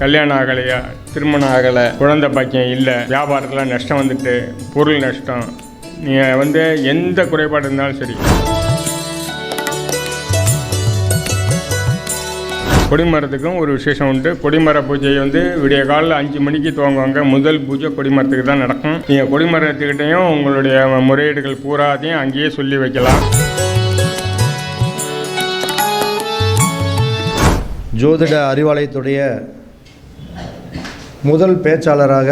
கல்யாணம் ஆகலையா, திருமணம் ஆகலை, குழந்தை பாக்கியம் இல்லை, வியாபாரத்தில் நஷ்டம் வந்துட்டு, பொருள் நஷ்டம், நீங்கள் எந்த குறைபாடு இருந்தாலும் சரி. கொடிமரத்துக்கும் ஒரு விசேஷம் உண்டு. கொடிமர பூஜை விடிய காலையில் 5 மணிக்கு துவங்குவாங்க. முதல் பூஜை கொடிமரத்துக்கு தான் நடக்கும். நீங்கள் கொடிமரத்துக்கிட்டையும் உங்களுடைய முறையீடுகள் பூராத்தையும் அங்கேயே சொல்லி வைக்கலாம். ஜோதிட அறிவாலயத்துடைய முதல் பேச்சாளராக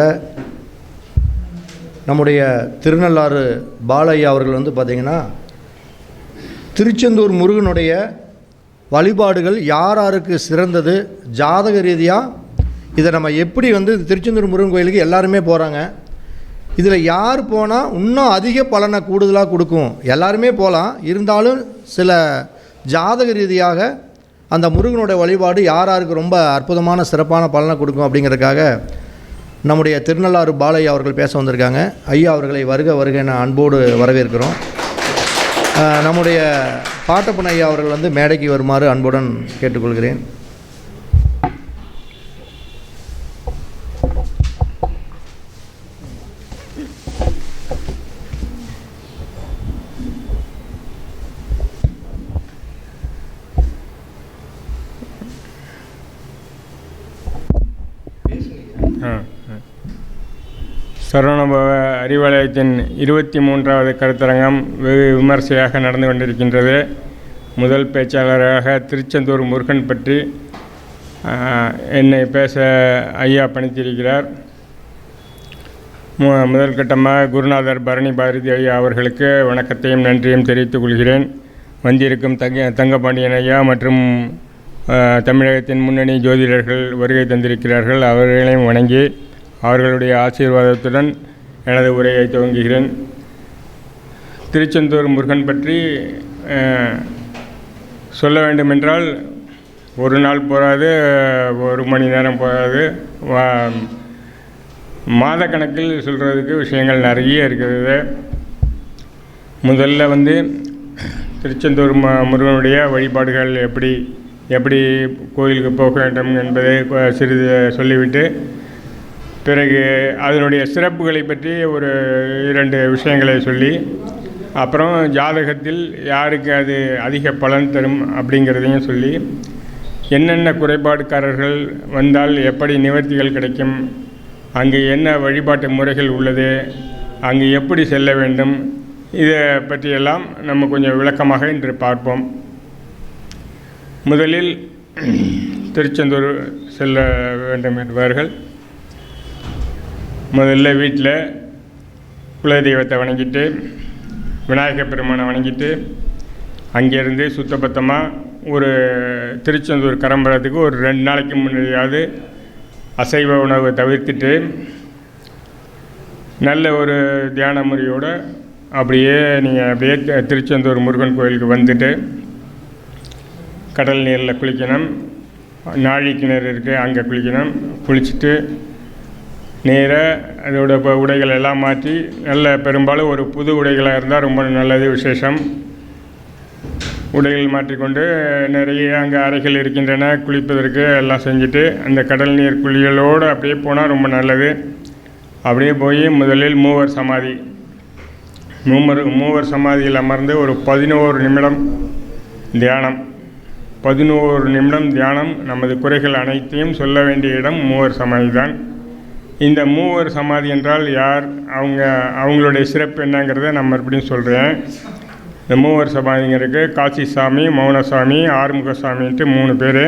நம்முடைய திருநள்ளாறு பாலையா அவர்கள் பார்த்திங்கன்னா திருச்செந்தூர் முருகனுடைய வழிபாடுகள் யாருக்கு சிறந்தது, ஜாதக ரீதியாக இதை நம்ம எப்படி திருச்செந்தூர் முருகன் கோயிலுக்கு எல்லாருமே போகிறாங்க, இதில் யார் போனால் இன்னும் அதிக பலனை கூடுதலாக கொடுக்கும். எல்லாருமே போகலாம், இருந்தாலும் சில ஜாதக ரீதியாக அந்த முருகனுடைய வழிபாடு யாருக்கு ரொம்ப அற்புதமான சிறப்பான பலனை கொடுக்கும் அப்படிங்கிறதுக்காக நம்முடைய திருநள்ளாறு பாலையா அவர்கள் பேச வந்திருக்காங்க. ஐயா அவர்களை வருக வருக என அன்போடு வரவேற்கிறோம். நம்முடைய பாட்டப்பன் ஐயா அவர்கள் மேடைக்கு வருமாறு அன்புடன் கேட்டுக்கொள்கிறேன். சரவணபவ அறிவாலயத்தின் 23வது கருத்தரங்கம் வெகு விமர்சையாக நடந்து கொண்டிருக்கின்றது. முதல் பேச்சாளராக திருச்செந்தூர் முருகன் பற்றி என்னை பேச ஐயா பணித்திருக்கிறார். முதல் கட்டமாக குருநாதர் பரணி பாரதி ஐயா அவர்களுக்கு வணக்கத்தையும் நன்றியும் தெரிவித்துக் கொள்கிறேன். வந்திருக்கும் தங்கபாண்டியன் ஐயா மற்றும் தமிழகத்தின் முன்னணி ஜோதிடர்கள் வருகை தந்திருக்கிறார்கள். அவர்களையும் வணங்கி அவர்களுடைய ஆசீர்வாதத்துடன் எனது உரையை துவங்குகிறேன். திருச்செந்தூர் முருகன் பற்றி சொல்ல வேண்டுமென்றால் ஒரு நாள் போகாது, 1 மணி நேரம் போகாது, மாத கணக்கில் சொல்கிறதுக்கு விஷயங்கள் நிறைய இருக்கிறது. முதல்ல திருச்செந்தூர் முருகனுடைய வழிபாடுகள் எப்படி கோயிலுக்கு போக வேண்டும் என்பதை சிறிது சொல்லிவிட்டு பிறகு அதனுடைய சிறப்புகளை பற்றி ஒரு 2 விஷயங்களை சொல்லி அப்புறம் ஜாதகத்தில் யாருக்கு அது அதிக பலன் தரும் அப்படிங்கிறதையும் சொல்லி என்னென்ன குறைபாடுக்காரர்கள் வந்தால் எப்படி நிவர்த்திகள் கிடைக்கும், அங்கே என்ன வழிபாட்டு முறைகள் உள்ளது, அங்கே எப்படி செல்ல வேண்டும், இதை பற்றியெல்லாம் நம்ம கொஞ்சம் விளக்கமாக இன்று பார்ப்போம். முதலில் திருச்செந்தூர் செல்ல வேண்டும் என்பவர்கள் முதல்ல வீட்டில் குலதெய்வத்தை வணங்கிட்டு விநாயகர் பெருமானை வணங்கிட்டு அங்கேருந்து சுத்தபத்தமாக ஒரு திருச்செந்தூர் கிளம்புறதுக்கு ஒரு 2 நாளைக்கு முன்னாடியாவது அசைவ உணவை தவிர்த்துட்டு நல்ல ஒரு தியான முறையோடு நீங்கள் திருச்செந்தூர் முருகன் கோயிலுக்கு வந்துட்டு கடல் நீரில் குளிக்கணும். நாழி கிணறு இருக்குது, அங்கே குளிக்கணும். குளிச்சுட்டு நேராக அதோட உடைகள் எல்லாம் மாற்றி நல்ல பெரும்பாலும் ஒரு புது உடைகளாக இருந்தால் ரொம்ப நல்லது, விசேஷம். உடைகள் மாற்றிக்கொண்டு நிறைய அங்கே அறைகள் இருக்கின்றன, குளிப்பதற்கு எல்லாம் செஞ்சுட்டு அந்த கடல் நீர் குளியலோடு அப்படியே போனால் ரொம்ப நல்லது. அப்படியே போய் முதலில் மூவர் சமாதியில் அமர்ந்து ஒரு 11 நிமிடம் தியானம். 11 நிமிடம் தியானம். நமது குறைகள் அனைத்தையும் சொல்ல வேண்டிய இடம் மூவர் சமாதி தான். இந்த மூவர் சமாதி என்றால் யார், அவங்களுடைய சிறப்பு என்னங்கிறத நான் மறுபடியும் சொல்கிறேன். இந்த மூவர் சமாதிங்கிறதுக்கு காசிசாமி, மௌனசாமி, ஆறுமுகசாமின்ட்டு 3 பேர்.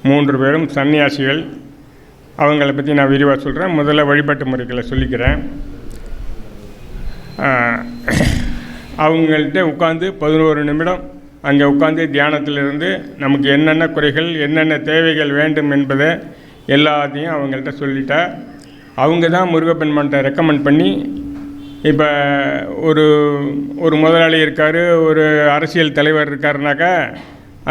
3 பேரும் சன்னியாசிகள். அவங்கள பற்றி நான் விரிவாக சொல்கிறேன். முதல்ல வழிபாட்டு முறைகளை சொல்லிக்கிறேன். அவங்கள்ட்ட உட்காந்து 11 நிமிடம் அங்கே உட்காந்து தியானத்திலிருந்து நமக்கு என்னென்ன குறைகள், என்னென்ன தேவைகள் வேண்டும் என்பதை எல்லாத்தையும் அவங்கள்ட்ட சொல்லிட்டா அவங்க தான் முருகப்பெருமான்கிட்ட ரெக்கமெண்ட் பண்ணி, இப்போ ஒரு முதலாளி இருக்கார், ஒரு அரசியல் தலைவர் இருக்காருனாக்கா,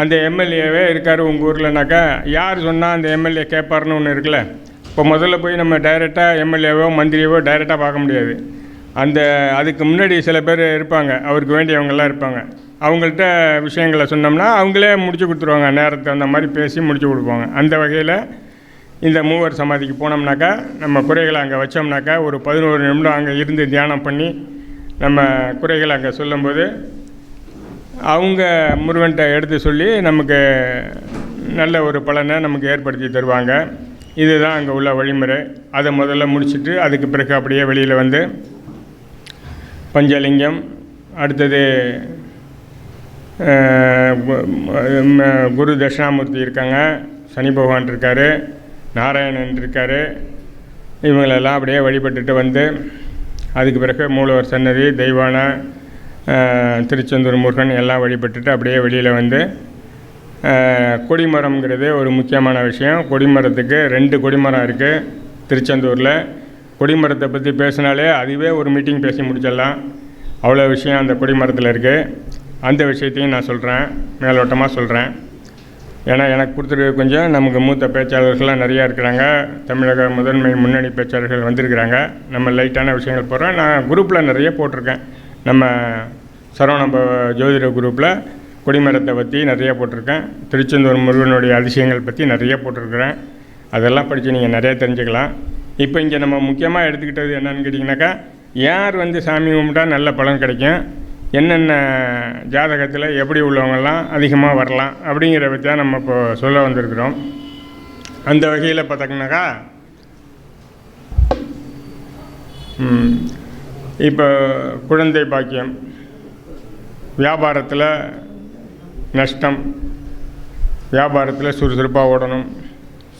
அந்த எம்எல்ஏவே இருக்கார் உங்கள் ஊர்லனாக்கா, யார் சொன்னால் அந்த எம்எல்ஏ கேட்பார்னு ஒன்று இருக்குல்ல. இப்போ முதல்ல போய் நம்ம டைரெக்டாக எம்எல்ஏவோ மந்திரியவோ டைரெக்டாக பார்க்க முடியாது. அதுக்கு முன்னாடி சில பேர் இருப்பாங்க, அவருக்கு வேண்டியவங்கெல்லாம் இருப்பாங்க. அவங்கள்ட்ட விஷயங்களை சொன்னோம்னா அவங்களே முடிச்சு கொடுத்துருவாங்க, நேரத்துக்கு அந்த மாதிரி பேசி முடிச்சு கொடுப்பாங்க. அந்த வகையில் இந்த மூவர் சமாதிக்கு போனோம்னாக்கா நம்ம குறைகளை அங்கே வச்சோம்னாக்கா ஒரு 11 நிமிடம் அங்கே இருந்து தியானம் பண்ணி நம்ம குறைகளை அங்கே சொல்லும்போது அவங்க முருகன்கிட்ட எடுத்து சொல்லி நமக்கு நல்ல ஒரு பலனை நமக்கு ஏற்படுத்தி தருவாங்க. இதுதான் அங்கே உள்ள வழிமுறை. அதை முதல்ல முடிச்சுட்டு அதுக்கு பிறகு அப்படியே வெளியில் வந்து பஞ்சலிங்கம், அடுத்தது குரு தட்சிணாமூர்த்தி இருக்காங்க, சனி பகவான் இருக்கார், நாராயணன் இருக்கார். இவங்களெல்லாம் அப்படியே வழிபட்டுட்டு வந்து அதுக்கு பிறகு மூலவர் சன்னதி, தெய்வான, திருச்செந்தூர் முருகன் எல்லாம் வழிபட்டுட்டு அப்படியே வெளியில் வந்து கொடிமரம்ங்கிறது ஒரு முக்கியமான விஷயம். கொடிமரத்துக்கு 2 கொடிமரம் இருக்குது திருச்செந்தூரில். கொடிமரத்தை பற்றி பேசினாலே அதுவே ஒரு மீட்டிங் பேசி முடிச்சிடலாம். அவ்வளோ விஷயம் அந்த கொடிமரத்தில் இருக்குது. அந்த விஷயத்தையும் நான் சொல்கிறேன், மேலோட்டமாக சொல்கிறேன். ஏன்னா எனக்கு கொடுத்துருக்கு கொஞ்சம் நமக்கு மூத்த பேச்சாளர்கள்லாம் நிறையா இருக்கிறாங்க. தமிழக முதன்மை முன்னணி பேச்சாளர்கள் வந்திருக்கிறாங்க. நம்ம லைட்டான விஷயங்கள் போடுறோம். நான் குரூப்பில் நிறைய போட்டிருக்கேன். நம்ம சரவண ஜோதிட குரூப்பில் கொடிமரத்தை பற்றி நிறைய போட்டிருக்கேன். திருச்செந்தூர் முருகனுடைய அதிசயங்கள் பற்றி நிறைய போட்டிருக்கிறேன். அதெல்லாம் படித்து நீங்கள் நிறைய தெரிஞ்சுக்கலாம். இப்போ இங்கே நம்ம முக்கியமாக எடுத்துக்கிட்டது என்னன்னு கேட்டிங்கனாக்கா, யார் வந்து சாமி கும்பிட்டா நல்ல பலன் கிடைக்கும், என்னென்ன ஜாதகத்தில் எப்படி உள்ளவங்கெல்லாம் அதிகமாக வரலாம் அப்படிங்கிற பற்றி தான் நம்ம இப்போ சொல்ல வந்திருக்கிறோம். அந்த வகையில் பார்த்தாங்கனாக்கா இப்போ குழந்தை பாக்கியம், வியாபாரத்தில் நஷ்டம், வியாபாரத்தில் சுறுசுறுப்பாக ஓடணும்,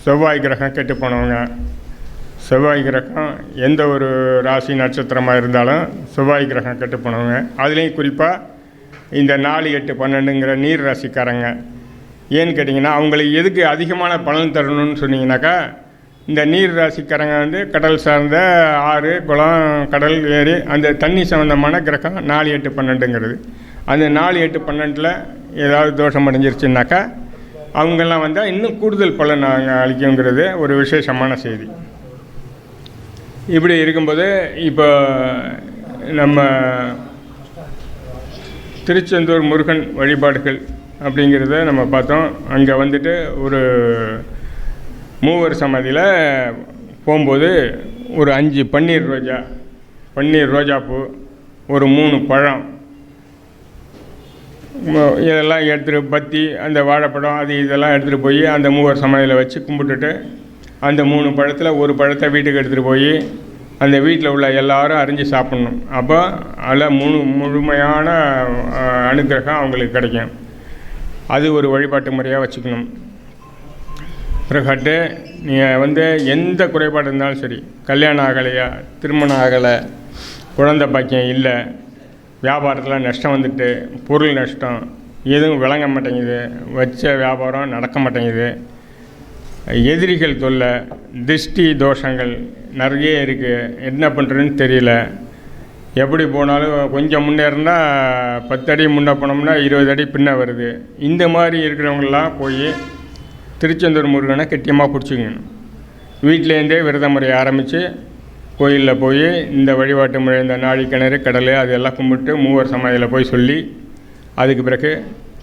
செவ்வாய் கிரகம் கெட்டு போனவங்க, செவ்வாய் கிரகம் எந்த ஒரு ராசி நட்சத்திரமாக இருந்தாலும் செவ்வாய் கிரகம் கெட்டு போனவங்க, அதுலேயும் குறிப்பாக இந்த 4, 8, 12ங்கிற நீர் ராசிக்காரங்க. ஏன்னு கேட்டிங்கன்னா அவங்களுக்கு எதுக்கு அதிகமான பலன் தரணும்னு சொன்னீங்கன்னாக்கா, இந்த நீர் ராசிக்காரங்க வந்து கடல் சார்ந்த ஆறு, குளம், கடல், ஏரி, அந்த தண்ணி சம்மந்தமான கிரகம் 4, 8, 12ங்கிறது. அந்த 4, 8, 12ல் ஏதாவது தோஷம் அடைஞ்சிருச்சுன்னாக்கா அவங்கெல்லாம் வந்தால் இன்னும் கூடுதல் பலன் அளிக்குங்கிறது ஒரு விசேஷமான செய்தி. இப்படி இருக்கும்போது இப்போ நம்ம திருச்செந்தூர் முருகன் வழிபாடுகள் அப்படிங்கிறத நம்ம பார்த்தோம். அங்கே வந்துட்டு ஒரு மூவர் சமாதியில் போகும்போது ஒரு 5 பன்னீர் ரோஜாப்பூ, ஒரு 3 பழம், இதெல்லாம் எடுத்துகிட்டு பத்தி, அந்த வாழைப்பழம், அது இதெல்லாம் எடுத்துகிட்டு போய் அந்த மூவர் சமாதியில் வச்சு கும்பிட்டுட்டு அந்த 3 பழத்தில் ஒரு பழத்தை வீட்டுக்கு எடுத்துகிட்டு போய் அந்த வீட்டில் உள்ள எல்லாரும் அறிஞ்சு சாப்பிட்ணும். அப்போ அதில் முழுமையான அனுக்கிரகம் அவங்களுக்கு கிடைக்கும். அது ஒரு வழிபாட்டு முறையாக வச்சுக்கணும். பிறகாட்டு நீங்கள் வந்து எந்த குறைபாடு இருந்தாலும் சரி, கல்யாணம் ஆகலையா, திருமணம் ஆகலை, குழந்தை பாக்கியம் இல்லை, வியாபாரத்தில் நஷ்டம் வந்துட்டு, பொருள் நஷ்டம், எதுவும் விளங்க மாட்டேங்குது, வச்ச வியாபாரம் நடக்க மாட்டேங்குது, எதிரிகள் தொல்லை, திருஷ்டி தோஷங்கள் நிறைய இருக்குது, என்ன பண்ணுறதுன்னு தெரியல, எப்படி போனாலும் கொஞ்சம் முன்னேறினா 10 அடி முன்னே போனோம்னா 20 அடி பின்னே வருது. இந்த மாதிரி இருக்கிறவங்களாம் போய் திருச்செந்தூர் முருகனை கெட்டியமாக பிடிச்சிக்கணும். வீட்டிலேருந்தே விரத முறையை ஆரம்பித்து கோயிலில் போய் இந்த வழிபாட்டு முறை, இந்த நாழி கிணறு, கடல், அதெல்லாம் கும்பிட்டு மூவர் சமாதியில் போய் சொல்லி அதுக்கு பிறகு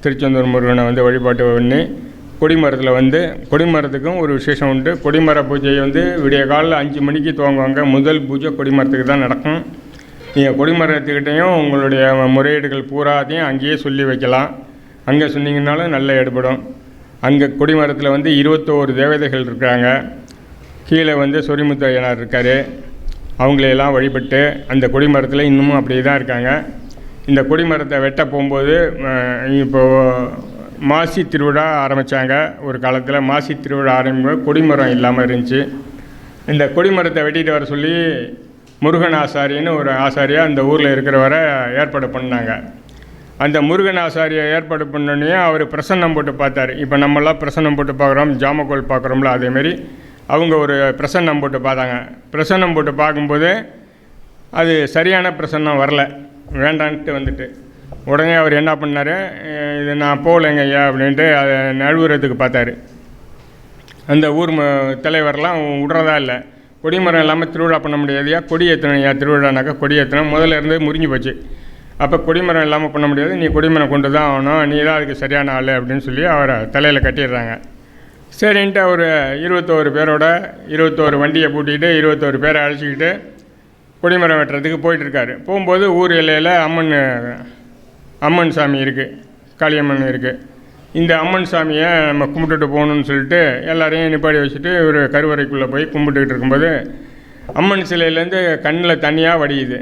திருச்செந்தூர் முருகனை வந்து வழிபாட்டு பண்ணி கொடிமரத்தில் வந்து, கொடிமரத்துக்கும் ஒரு விசேஷம் உண்டு. கொடிமர பூஜை வந்து விடிய காலையில் 5 மணிக்கு துவங்குவாங்க. முதல் பூஜை கொடிமரத்துக்கு தான் நடக்கும். நீங்கள் கொடிமரத்துக்கிட்டையும் உங்களுடைய முறையீடுகள் பூராத்தையும் அங்கேயே சொல்லி வைக்கலாம். அங்கே சொன்னீங்கன்னாலும் நல்ல எடுபடும். அங்கே கொடிமரத்தில் வந்து 21 தேவதைகள் இருக்கிறாங்க. கீழே வந்து சொரிமுத்து ஐயனார் இருக்கார். அவங்களையெல்லாம் வழிபட்டு அந்த கொடிமரத்தில் இன்னமும் அப்படியே தான் இருக்காங்க. இந்த கொடிமரத்தை வெட்ட போகும்போது இப்போது மாசி திருவிழா ஆரம்பித்தாங்க. ஒரு காலத்தில் மாசி திருவிழா ஆரம்பிக்கும் கொடிமரம் இல்லாமல் இருந்துச்சு. இந்த கொடிமரத்தை வெட்டிட்டு வர சொல்லி முருகன் ஆசாரின்னு ஒரு ஆசாரியா அந்த ஊரில் இருக்கிறவரை ஏற்பாடு பண்ணாங்க. அந்த முருகன் ஆசாரியை ஏற்பாடு பண்ணோன்னே அவர் பிரசன்னம் போட்டு பார்த்தார். இப்போ நம்மளாம் பிரசன்னம் போட்டு பார்க்குறோம், ஜாமக்கோல் பார்க்குறோம்ல, அதேமாரி அவங்க ஒரு பிரசன்னம் போட்டு பார்த்தாங்க. பிரசன்னம் போட்டு பார்க்கும்போது அது சரியான பிரசன்னம் வரல, வேண்டான்ட்டு வந்துட்டு உடனே அவர் என்ன பண்ணார், இது நான் போகலைங்க ஐயா அப்படின்ட்டு அதை நழுவுறதுக்கு பார்த்தாரு. அந்த ஊர் தலைவரெலாம் விட்றதா இல்லை, கொடிமரம் இல்லாமல் திருவிழா பண்ண முடியாதுயா, கொடி ஏற்றணும் ஐயா, திருவிழானாக்கா கொடி ஏற்றணும், முதல்ல இருந்து முறிஞ்சு போச்சு. அப்போ கொடிமரம் இல்லாமல் பண்ண முடியாது, நீ கொடிமரம் கொண்டு தான் ஆகணும், நீ தான் அதுக்கு சரியான ஆள் அப்படின்னு சொல்லி அவரை தலையில் கட்டிடுறாங்க. சரின்ட்டு ஒரு 21 பேரோட 21 வண்டியை பூட்டிக்கிட்டு 21 பேரை அழைச்சிக்கிட்டு கொடிமரம் வெட்டுறதுக்கு போயிட்டுருக்காரு. போகும்போது ஊர் எல்லையில் அம்மன் சாமி இருக்குது, காளியம்மன் இருக்குது. இந்த அம்மன் சாமியை நம்ம கும்பிட்டுட்டு போகணுன்னு சொல்லிட்டு எல்லாரையும் நிப்பாடி வச்சுட்டு ஒரு கருவறைக்குள்ளே போய் கும்பிட்டுக்கிட்டு இருக்கும்போது அம்மன் சிலையிலேருந்து கண்ணில் தண்ணியாக வடியுது.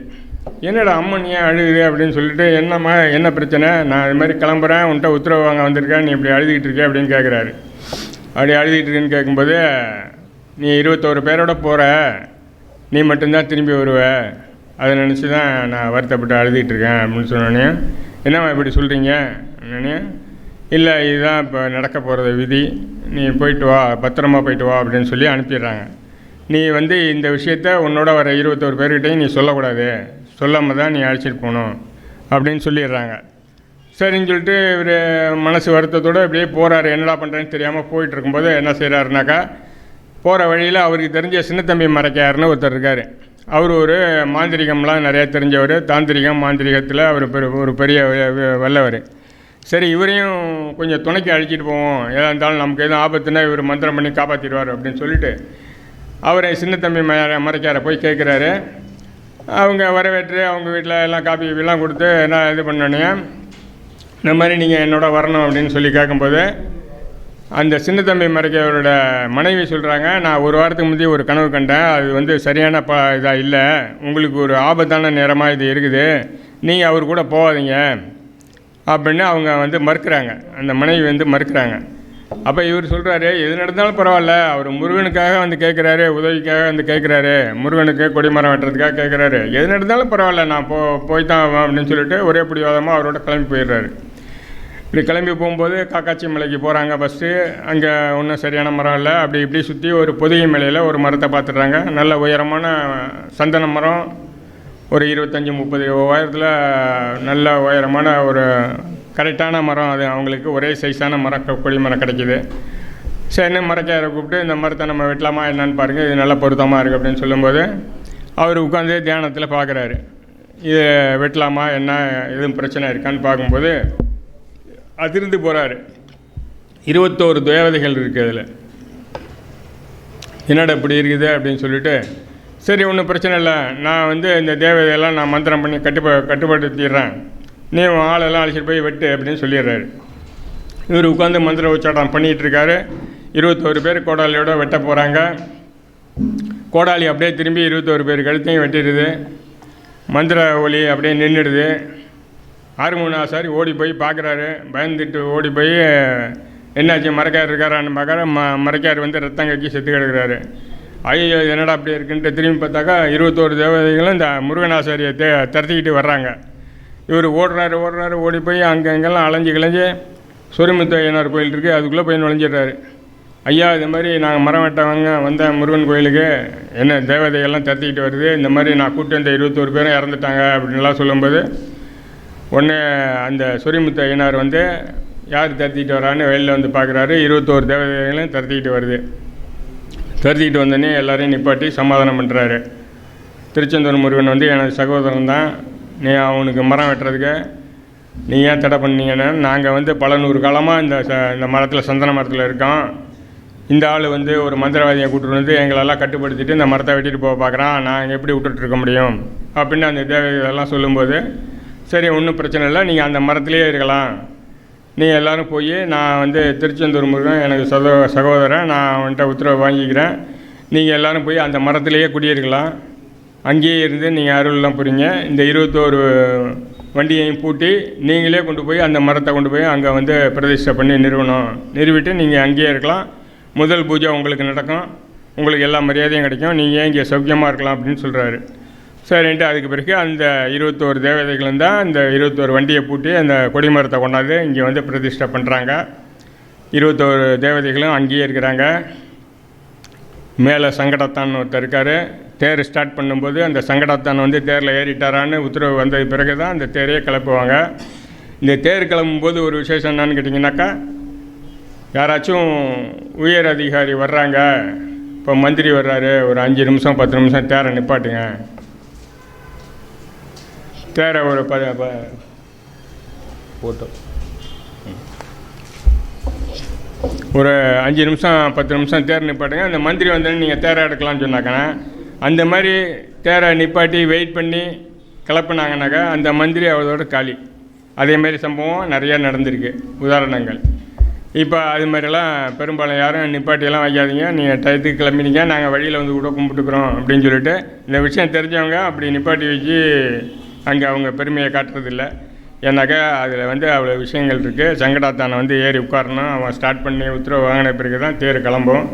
என்னடா அம்மன் ஏன் அழுகுது அப்படின்னு சொல்லிட்டு, என்னம்மா என்ன பிரச்சனை, நான் இது மாதிரி கிளம்புறேன், உன்கிட்ட உத்தரவு வாங்க வந்திருக்கேன், நீ இப்படி அழுதுகிட்டு இருக்கே அப்படின்னு கேட்குறாரு. அப்படி அழுதுகிட்டு இருக்குன்னு கேட்கும்போது, நீ 21 பேரோட போகிற, நீ மட்டும்தான் திரும்பி வருவ, அதை நினச்சி தான் நான் வருத்தப்பட்டு அழுதுகிட்டு இருக்கேன் அப்படின்னு சொன்னோன்னே, என்னம்மா இப்படி சொல்கிறீங்க என்னன்னு, இல்லை இதுதான் இப்போ நடக்க போகிறது விதி, நீ போயிட்டு வா, பத்திரமா போயிட்டு வா அப்படின்னு சொல்லி அனுப்பிடுறாங்க. நீ இந்த விஷயத்த உன்னோட வர 21 பேர்கிட்டையும் நீ சொல்லக்கூடாது, சொல்லாமல் தான் நீ அழைச்சிட்டு போகணும் அப்படின்னு சொல்லிடுறாங்க. சரின்னு சொல்லிட்டு இவர் மனசு வருத்தத்தோடு இப்படியே போகிறாரு. என்னடா பண்ணுறேன்னு தெரியாமல் போயிட்டு இருக்கும்போது என்ன செய்கிறாருனாக்கா, போகிற வழியில் அவருக்கு தெரிஞ்ச சின்னத்தம்பி மறைக்காருன்னு ஒருத்தர் இருக்கார். அவர் ஒரு மாந்திரிகம்லாம் நிறையா தெரிஞ்சவர், தாந்திரிகம் மாந்திரிகத்தில் அவர் ஒரு பெரிய வல்லவர். சரி, இவரையும் கொஞ்சம் துணைக்கு அழைச்சிட்டு போவோம், எதாக இருந்தாலும் நமக்கு எதுவும் ஆபத்துன்னா இவர் மந்திரம் பண்ணி காப்பாற்றிடுவார் அப்படின்னு சொல்லிட்டு அவரை சின்னத்தம்பி மறைக்காரை போய் கேட்குறாரு. அவங்க வரவேற்று அவங்க வீட்டில் எல்லாம் காப்பி கீப்பிலாம் கொடுத்து என்ன இது பண்ணோன்னே, இந்த மாதிரி நீங்கள் என்னோட வரணும் அப்படின்னு சொல்லி கேட்கும்போது அந்த சின்னத்தம்பி மறைக்கவரோட மனைவி சொல்கிறாங்க, நான் ஒரு வாரத்துக்கு முந்தைய ஒரு கனவு கண்டேன், அது சரியான இதாக இல்லை, உங்களுக்கு ஒரு ஆபத்தான நேரமாக இது இருக்குது, நீங்கள் அவர் கூட போகாதீங்க அப்படின்னு அவங்க மறுக்கிறாங்க. அந்த மனைவி மறுக்கிறாங்க. அப்போ இவர் சொல்கிறாரு, எது நடந்தாலும் பரவாயில்ல, அவர் முருகனுக்காக கேட்குறாரு, உதவிக்காக கேட்குறாரு, முருகனுக்கு கொடிமரம் வெட்டுறதுக்காக கேட்குறாரு, எது நடந்தாலும் பரவாயில்ல, நான் போய் தான் அப்படின்னு சொல்லிட்டு ஒரே பிடிவாதமாக அவரோட கிளம்பி போயிடுறாரு. இப்படி கிளம்பி போகும்போது காக்காட்சி மலைக்கு போகிறாங்க. ஃபஸ்ட்டு அங்கே ஒன்றும் சரியான மரம் இல்லை. அப்படி இப்படி சுற்றி ஒரு பொதிகை மலையில் ஒரு மரத்தை பார்த்துட்றாங்க. நல்ல உயரமான சந்தன மரம், ஒரு 25-30 உயரத்தில் நல்ல உயரமான ஒரு கரெக்டான மரம். அது அவங்களுக்கு ஒரே சைஸான மரம், கொடி மரம் கிடைக்கிது. சரின்னு மரக்காரை கூப்பிட்டு, இந்த மரத்தை நம்ம வெட்டலாமா என்னன்னு பாருங்கள், இது நல்ல பொருத்தமாக இருக்குது அப்படின்னு சொல்லும்போது அவர் உட்காந்து தியானத்தில் பார்க்குறாரு. இது வெட்டலாமா என்ன, எதுவும் பிரச்சனை இருக்கான்னு பார்க்கும்போது அதிர்ந்து போகிறாரு. 21 தேவதைகள் இருக்குது அதில். என்னடா இப்படி இருக்குது அப்படின்னு சொல்லிட்டு, சரி ஒன்றும் பிரச்சனை இல்லை, நான் இந்த தேவதையெல்லாம் நான் மந்திரம் பண்ணி கட்டுப்படுத்திடுறேன், நீ ஆளெல்லாம் அழைச்சிட்டு போய் வெட்டு அப்படின்னு சொல்லிடுறாரு. இவர் உட்காந்து மந்திர உச்சாட்டம் பண்ணிகிட்டு இருக்காரு. 21 பேர் கோடாலியோட வெட்ட போகிறாங்க. கோடாலி அப்படியே திரும்பி 21 பேர் கழுத்தையும் வெட்டிடுது. மந்திர ஒலி அப்படியே நின்றுடுது. ஆறுமுகனாசாரி ஓடி போய் பார்க்குறாரு. பயந்துட்டு ஓடி போய் என்னாச்சு மரக்கார் இருக்காரான்னு பார்க்குற, மரக்கார் ரத்தம் கக்கி செத்து கிடக்கிறாரு. ஐயோ என்னடா அப்படி இருக்குன்ட்டு திரும்பி பார்த்தாக்கா 21 தேவதைகளும் இந்த முருகனாசாரியை திரட்டிக்கிட்டு வர்றாங்க. இவர் ஓடுறாரு ஓடி போய் அங்கெங்கெல்லாம் அலைஞ்சு கிளைஞ்சி சொரிமுத்தையனார் கோயில் இருக்குது, அதுக்குள்ளே போய் நுழைஞ்சிடுறாரு. ஐயா இது மாதிரி நாங்கள் மரம் வெட்டவங்க வந்த முருகன் கோயிலுக்கு என்ன தேவதைகள்லாம் திரட்டிக்கிட்டு வருது, இந்த மாதிரி நான் கூப்பிட்டு வந்த 21 பேரும் இறந்துட்டாங்க அப்படின்லாம் சொல்லும்போது உடனே அந்த சொரிமுத்து ஐயனார் யார் திரட்டிக்கிட்டு வரான்னு வெளியில் பார்க்குறாரு. 21 தேவதைகளையும் திரட்டிக்கிட்டு வருது. திரட்டிக்கிட்டு வந்தோடனே எல்லாரையும் நிப்பாட்டி சமாதானம் பண்ணுறாரு. திருச்செந்தூர் முருகன் எனது சகோதரன் தான், நீ அவனுக்கு மரம் வெட்டுறதுக்கு நீ ஏன் தடை பண்ணீங்கன்னா, நாங்கள் பல 100 காலமாக இந்த மரத்தில் சந்தன மரத்தில் இருக்கோம், இந்த ஆள் ஒரு மந்திரவாதியை கூப்பிட்டு எங்களெல்லாம் கட்டுப்படுத்திட்டு இந்த மரத்தை வெட்டிட்டு போக பார்க்குறான், நாங்கள் எப்படி விட்டுட்ருக்க முடியும் அப்படின்னு அந்த தேவதைகளெல்லாம் சொல்லும்போது, சரி ஒன்றும் பிரச்சனை இல்லை, நீங்கள் அந்த மரத்துலேயே இருக்கலாம், நீங்கள் எல்லோரும் போய் நான் திருச்செந்தூர் முருகன் எனக்கு சகோதரன், நான் அவன்கிட்ட உத்தரவு வாங்கிக்கிறேன், நீங்கள் எல்லோரும் போய் அந்த மரத்துலேயே குடியிருக்கலாம், அங்கேயே இருந்து நீங்கள் அருள்லாம் புரிங்க, இந்த 21 வண்டியையும் பூட்டி நீங்களே கொண்டு போய் அந்த மரத்தை கொண்டு போய் அங்கே பிரதிஷ்டை பண்ணி நிறுவிட்டு நீங்கள் அங்கேயே இருக்கலாம், முதல் பூஜை உங்களுக்கு நடக்கும், உங்களுக்கு எல்லா மரியாதையும் கிடைக்கும், நீங்கள் இங்கே சௌக்கியமாக இருக்கலாம் அப்படின்னு சொல்கிறாரு. சரின்ட்டு அதுக்கு பிறகு அந்த 21 தேவதைகளும் தான் இந்த 21 வண்டியை பூட்டி அந்த கொடிமரத்தை கொண்டாந்து இங்கே பிரதிஷ்டை பண்ணுறாங்க. 21 தேவதைகளும் அங்கேயே இருக்கிறாங்க. மேலே சங்கடத்தான் ஒருத்தர் இருக்கார். தேர் ஸ்டார்ட் பண்ணும்போது அந்த சங்கடத்தான் தேரில் ஏறிட்டாரான்னு உத்தரவு வந்த பிறகு தான் அந்த தேரையே கிளப்புவாங்க. இந்த தேர் கிளம்பும்போது ஒரு விசேஷம் என்னன்னு கேட்டிங்கனாக்கா, யாராச்சும் உயர் அதிகாரி வர்றாங்க, இப்போ மந்திரி வர்றாரு, ஒரு 5 நிமிஷம் 10 நிமிஷம் தேரை நிப்பாட்டுங்க, தேரை ஒரு போட்டோ ஒரு 5 நிமிஷம் 10 நிமிஷம் தேர் நிப்பாட்டுங்க, அந்த மந்திரி வந்தோடனே நீங்கள் தேரை எடுக்கலாம்னு சொன்னாக்கண்ணா, அந்த மாதிரி தேரை நிப்பாட்டி வெயிட் பண்ணி கிளப்புனாங்கனாக்கா அந்த மந்திரி அவரோட காலி. அதேமாரி சம்பவம் நிறையா நடந்திருக்கு, உதாரணங்கள். இப்போ அது மாதிரிலாம் பெரும்பாலும் யாரும் நிப்பாட்டியெல்லாம் வைக்காதீங்க, நீங்கள் டயத்துக்கு கிளம்பினீங்க, நாங்கள் வழியில் வந்து கூட கும்பிட்டுக்கிறோம் அப்படின்னு சொல்லிட்டு இந்த விஷயம் தெரிஞ்சவங்க அப்படி நிப்பாட்டி வச்சு அங்கே அவங்க பெருமையை காட்டுறதில்ல. ஏன்னாக்கா அதில் வந்து அவ்வளோ விஷயங்கள் இருக்குது. சங்கடாத்தானை வந்து ஏறி உட்காரணும், அவன் ஸ்டார்ட் பண்ணி உத்தரவு வாங்கின பிறகு தான் தேர் கிளம்பும்.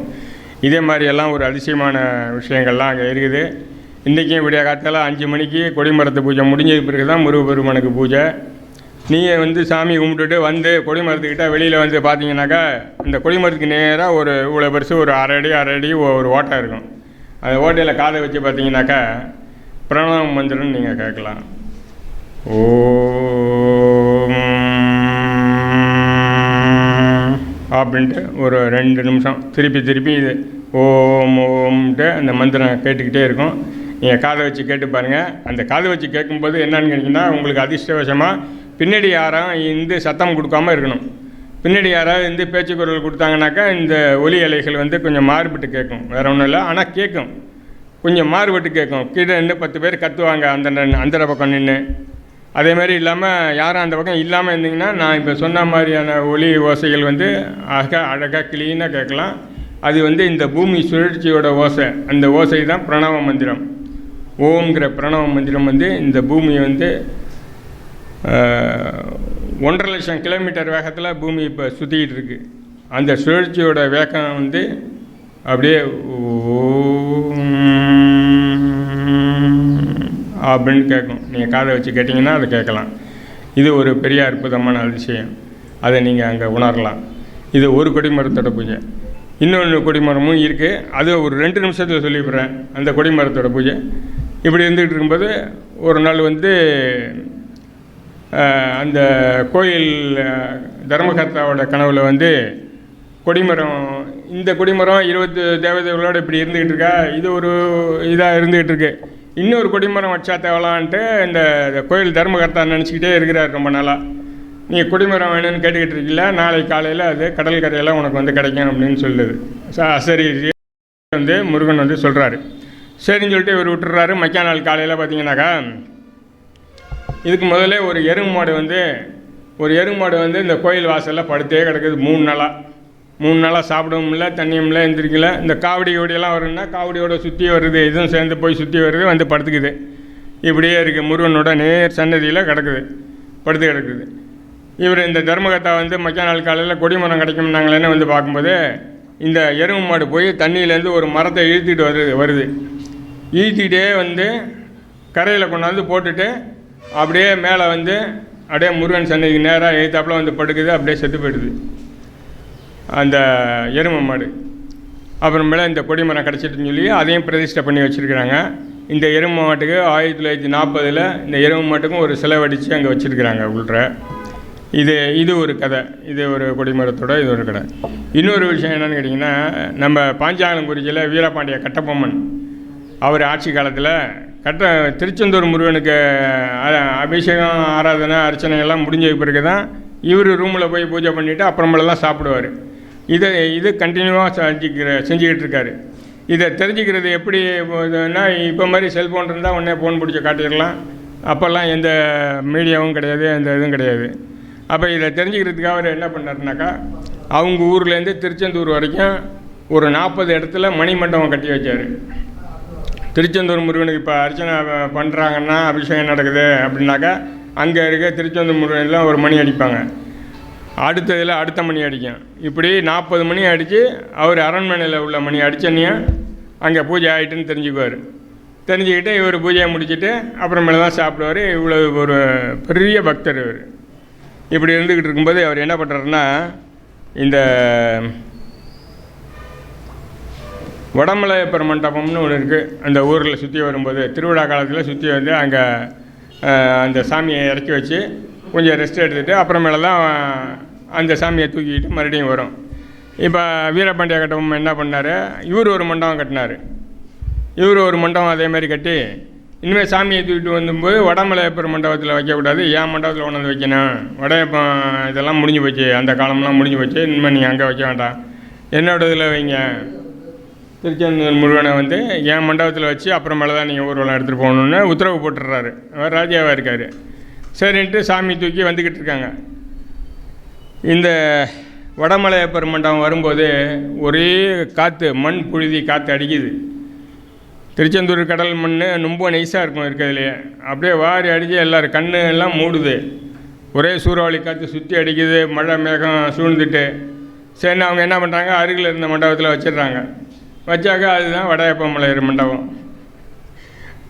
இதே மாதிரியெல்லாம் ஒரு அதிசயமான விஷயங்கள்லாம் அங்கே இருக்குது. இன்றைக்கும் விடிய காத்தால 5 மணிக்கு கொடிமரத்து பூஜை முடிஞ்சது பிறகு தான் முருகப்பெருமானுக்கு பூஜை. நீங்கள் வந்து சாமி கும்பிட்டுட்டு வந்து கொடிமரத்துக்கிட்ட வெளியில் வந்து பார்த்தீங்கன்னாக்கா அந்த கொடிமரத்துக்கு நேராக ஒரு இவ்வளோ பெருசு ஒரு அரை அடி ஒரு ஓட்டை இருக்கும். அந்த ஓட்டையில் காதை வச்சு பார்த்தீங்கன்னாக்கா பிரணவ மந்திரம்னு நீங்கள் கேட்கலாம். ஓம் அப்படின்ட்டு ஒரு 2 நிமிஷம் திருப்பி இது ஓம் ஓம்ன்ட்டு அந்த மந்திரம் கேட்டுக்கிட்டே இருக்கும். நீங்கள் காதை வச்சு கேட்டு பாருங்கள். அந்த காதை வச்சு கேட்கும்போது என்னன்னு கேட்டிங்கன்னா, உங்களுக்கு அதிர்ஷ்டவசமாக பின்னாடி யாரும் இந்த சத்தம் கொடுக்காமல் இருக்கணும். பின்னாடி யாராவது இந்த பேச்சு குரல் கொடுத்தாங்கனாக்கா இந்த ஒலி அலைகள் வந்து கொஞ்சம் மாறுபட்டு கேட்கும், வேறு ஒன்றும் இல்லை. ஆனால் கேட்கும், கொஞ்சம் மாறுபட்டு கேட்கும். கீழே நின்று 10 பேர் கத்துவாங்க அந்த பக்கம் நின்று. அதேமாதிரி இல்லாமல் யாரும் அந்த பக்கம் இல்லாமல் இருந்தீங்கன்னா நான் இப்போ சொன்ன மாதிரியான ஒலி ஓசைகள் வந்து அழகாக க்ளீனாக கேட்கலாம். அது வந்து இந்த பூமி சுழற்சியோட ஓசை, அந்த ஓசை தான் பிரணவ மந்திரம். ஓம்ங்கிற பிரணவ மந்திரம் வந்து இந்த பூமியை வந்து 1.5 லட்சம் கிலோமீட்டர் வேகத்தில் பூமி இப்போ சுற்றிக்கிட்டு இருக்குது. அந்த சுழற்சியோட வேகம் வந்து அப்படியே அப்படின்னு கேட்கும். நீங்கள் காதை வச்சு கேட்டிங்கன்னா அதை கேட்கலாம். இது ஒரு பெரிய அற்புதமான அதிசயம், அதை நீங்கள் அங்கே உணரலாம். இது ஒரு கொடிமரத்தோட பூஜை. இன்னொன்று கொடிமரமும் இருக்குது, அது ஒரு 2 நிமிஷத்தில் சொல்லிவிடுறேன். அந்த கொடிமரத்தோட பூஜை இப்படி இருந்துகிட்டு இருக்கும்போது ஒரு நாள் வந்து அந்த கோயில் தர்மகர்த்தாவோட கனவுல வந்து கொடிமரம், இந்த கொடிமரம் 20 தேவதைகளோடு இப்படி இருந்துக்கிட்டு இருக்கா, இது ஒரு இதாக இருந்துக்கிட்டு இருக்கு. இன்னொரு கொடிமரம் வச்சா தேவலான்ட்டு இந்த கோயில் தர்மகர்த்தா நினச்சிக்கிட்டே இருக்கிறார் ரொம்ப நாளாக. நீ கொடிமரம் வேணும்னு கேட்டுக்கிட்டு இருக்கீங்கள, நாளைக்கு காலையில் அது கடல் கரையெல்லாம் உனக்கு வந்து கிடைக்கும் அப்படின்னு சொல்லுது. சரி வந்து முருகன் வந்து சொல்கிறாரு. சரின்னு சொல்லிட்டு இவர் விட்டுறாரு. மக்கா நாள் காலையில் பார்த்தீங்கன்னாக்கா இதுக்கு முதல்ல ஒரு எருமை மாடு வந்து இந்த கோயில் வாசலில் படுத்தே கிடக்குது 3 நாளாக சாப்பிடவும் இல்லை, தண்ணியும் இல்லை, எந்திரிக்கல. இந்த காவடியோடையெல்லாம் வருதுன்னா காவடியோட சுற்றி வருது, இதுவும் சேர்ந்து போய் சுற்றி வருது, வந்து படுத்துக்குது. இப்படியே இருக்குது, முருகனோட நேர் சன்னதியில் படுத்து கிடக்குது. இவர் இந்த தர்மகர்த்தா வந்து மக்கா நாள் காலையில் கொடிமரம் கிடைக்கும்னாங்களேன்னு வந்து பார்க்கும்போது இந்த எருமை மாடு போய் தண்ணியிலேருந்து ஒரு மரத்தை இழுத்துக்கிட்டு வருது. இழுத்துக்கிட்டே வந்து கரையில் கொண்டாந்து போட்டுட்டு அப்படியே மேலே வந்து அப்படியே முருகன் சன்னதிக்கு நேராக எழுத்தாப்பில் வந்து படுக்குது. அப்படியே செத்து போயிடுது அந்த எருமை மாடு. அப்புறமேல இந்த கொடிமரம் கிடச்சிட்டுன்னு சொல்லி அதையும் பிரதிஷ்டை பண்ணி வச்சுருக்கிறாங்க. இந்த எருமை மாட்டுக்கு 1940 இந்த எருமை மாட்டுக்கும் ஒரு சிலை வடித்து அங்கே வச்சுருக்கிறாங்க உள்ள. இது ஒரு கதை, இது ஒரு கொடிமரத்தோட இது ஒரு கதை. இன்னொரு விஷயம் என்னென்னு கேட்டிங்கன்னா, நம்ம பாஞ்சாலங்குறிச்சியில் வீரபாண்டிய கட்டபொம்மன் அவர் ஆட்சி காலத்தில் திருச்செந்தூர் முருகனுக்கு அபிஷேகம் ஆராதனை அர்ச்சனை எல்லாம் முடிஞ்ச பிறகு தான் இவர் ரூமில் போய் பூஜை பண்ணிவிட்டு அப்புறமேல தான் சாப்பிடுவார். இது கண்டினியூவாக செஞ்சுக்கிட்டு இருக்காரு. இதை தெரிஞ்சுக்கிறது எப்படின்னா, இப்போ மாதிரி செல்ஃபோன் இருந்தால் உடனே ஃபோன் பிடிச்சி காட்டிடலாம். அப்போல்லாம் எந்த மீடியாவும் கிடையாது, எந்த இதுவும் கிடையாது. அப்போ இதை தெரிஞ்சுக்கிறதுக்காக அவர் என்ன பண்ணாருனாக்கா, அவங்க ஊர்லேருந்து திருச்செந்தூர் வரைக்கும் ஒரு 40 இடத்துல மணிமண்டபம் கட்டி வச்சார். திருச்செந்தூர் முருகனுக்கு இப்போ அர்ச்சனை பண்ணுறாங்கன்னா, அபிஷேகம் நடக்குது அப்படின்னாக்கா அங்கே இருக்க திருச்செந்தூர் முருகன்லாம் ஒரு மணி அடிப்பாங்க, அடுத்ததில் அடுத்த மணி அடிக்கும். இப்படி 40 மணி அடித்து அவர் அரண்மனையில் உள்ள மணி அடித்தோன்னே அங்கே பூஜை ஆகிட்டுன்னு தெரிஞ்சுக்குவார். தெரிஞ்சுக்கிட்டு இவர் பூஜையை முடிச்சுட்டு அப்புறமேல தான் சாப்பிடுவார். இவ்வளோ ஒரு பெரிய பக்தர் இவர். இப்படி இருந்துக்கிட்டு இருக்கும்போது அவர் என்ன பண்ணுறாருன்னா, இந்த வடமலையப்பர் மண்டபம்னு ஒன்று இருக்குது. அந்த ஊரில் சுற்றி வரும்போது திருவிழா காலத்தில் சுற்றி வந்து அங்கே அந்த சாமியை இறக்கி வச்சு கொஞ்சம் ரெஸ்ட் எடுத்துகிட்டு அப்புறமேல தான் அந்த சாமியை தூக்கிக்கிட்டு மறுபடியும் வரும். இப்போ வீரபாண்டிய கட்டபொம்மன் என்ன பண்ணார், இவர் ஒரு மண்டபம் கட்டினார். இவர் ஒரு மண்டபம் அதேமாதிரி கட்டி இனிமேல் சாமியை தூக்கிட்டு வந்தும்போது வடமலையப்பர் மண்டபத்தில் வைக்கக்கூடாது, ஏன் மண்டபத்தில் கொண்டு வந்து வைக்கணும், வடையப்பம் இதெல்லாம் முடிஞ்சு போச்சு, அந்த காலம்லாம் முடிஞ்சு போச்சு, இனிமேல் நீங்கள் அங்கே வைக்க வேண்டாம், என்னோட இதில் வைங்க, திருச்செந்தூர் முருகனை வந்து என் மண்டபத்தில் வச்சு அப்புறமேல தான் நீங்கள் ஊர்வலம் எடுத்துகிட்டு போகணுன்னு உத்தரவு போட்டுடுறாரு. அவர் ராஜாவாக இருக்கார். சரின்ட்டு சாமி தூக்கி வந்துக்கிட்டு இருக்காங்க. இந்த வடமலையப்பர் மண்டபம் வரும்போது ஒரே காற்று, மண் புழுதி காற்று அடிக்குது. திருச்செந்தூர் கடல் மண் ரொம்ப நைஸாக இருக்கும் இருக்கிறதுலையே. அப்படியே வாரி அடித்து எல்லோரும் கண்ணு எல்லாம் மூடுது. ஒரே சூறாவளி காற்று சுற்றி அடிக்குது, மழை மேகம் சூழ்ந்துட்டு. சரின்னு அவங்க என்ன பண்ணுறாங்க, அருகில் இருந்த மண்டபத்தில் வச்சிடுறாங்க. வச்சாக்க அதுதான் வடையப்பமலையர் மண்டபம்.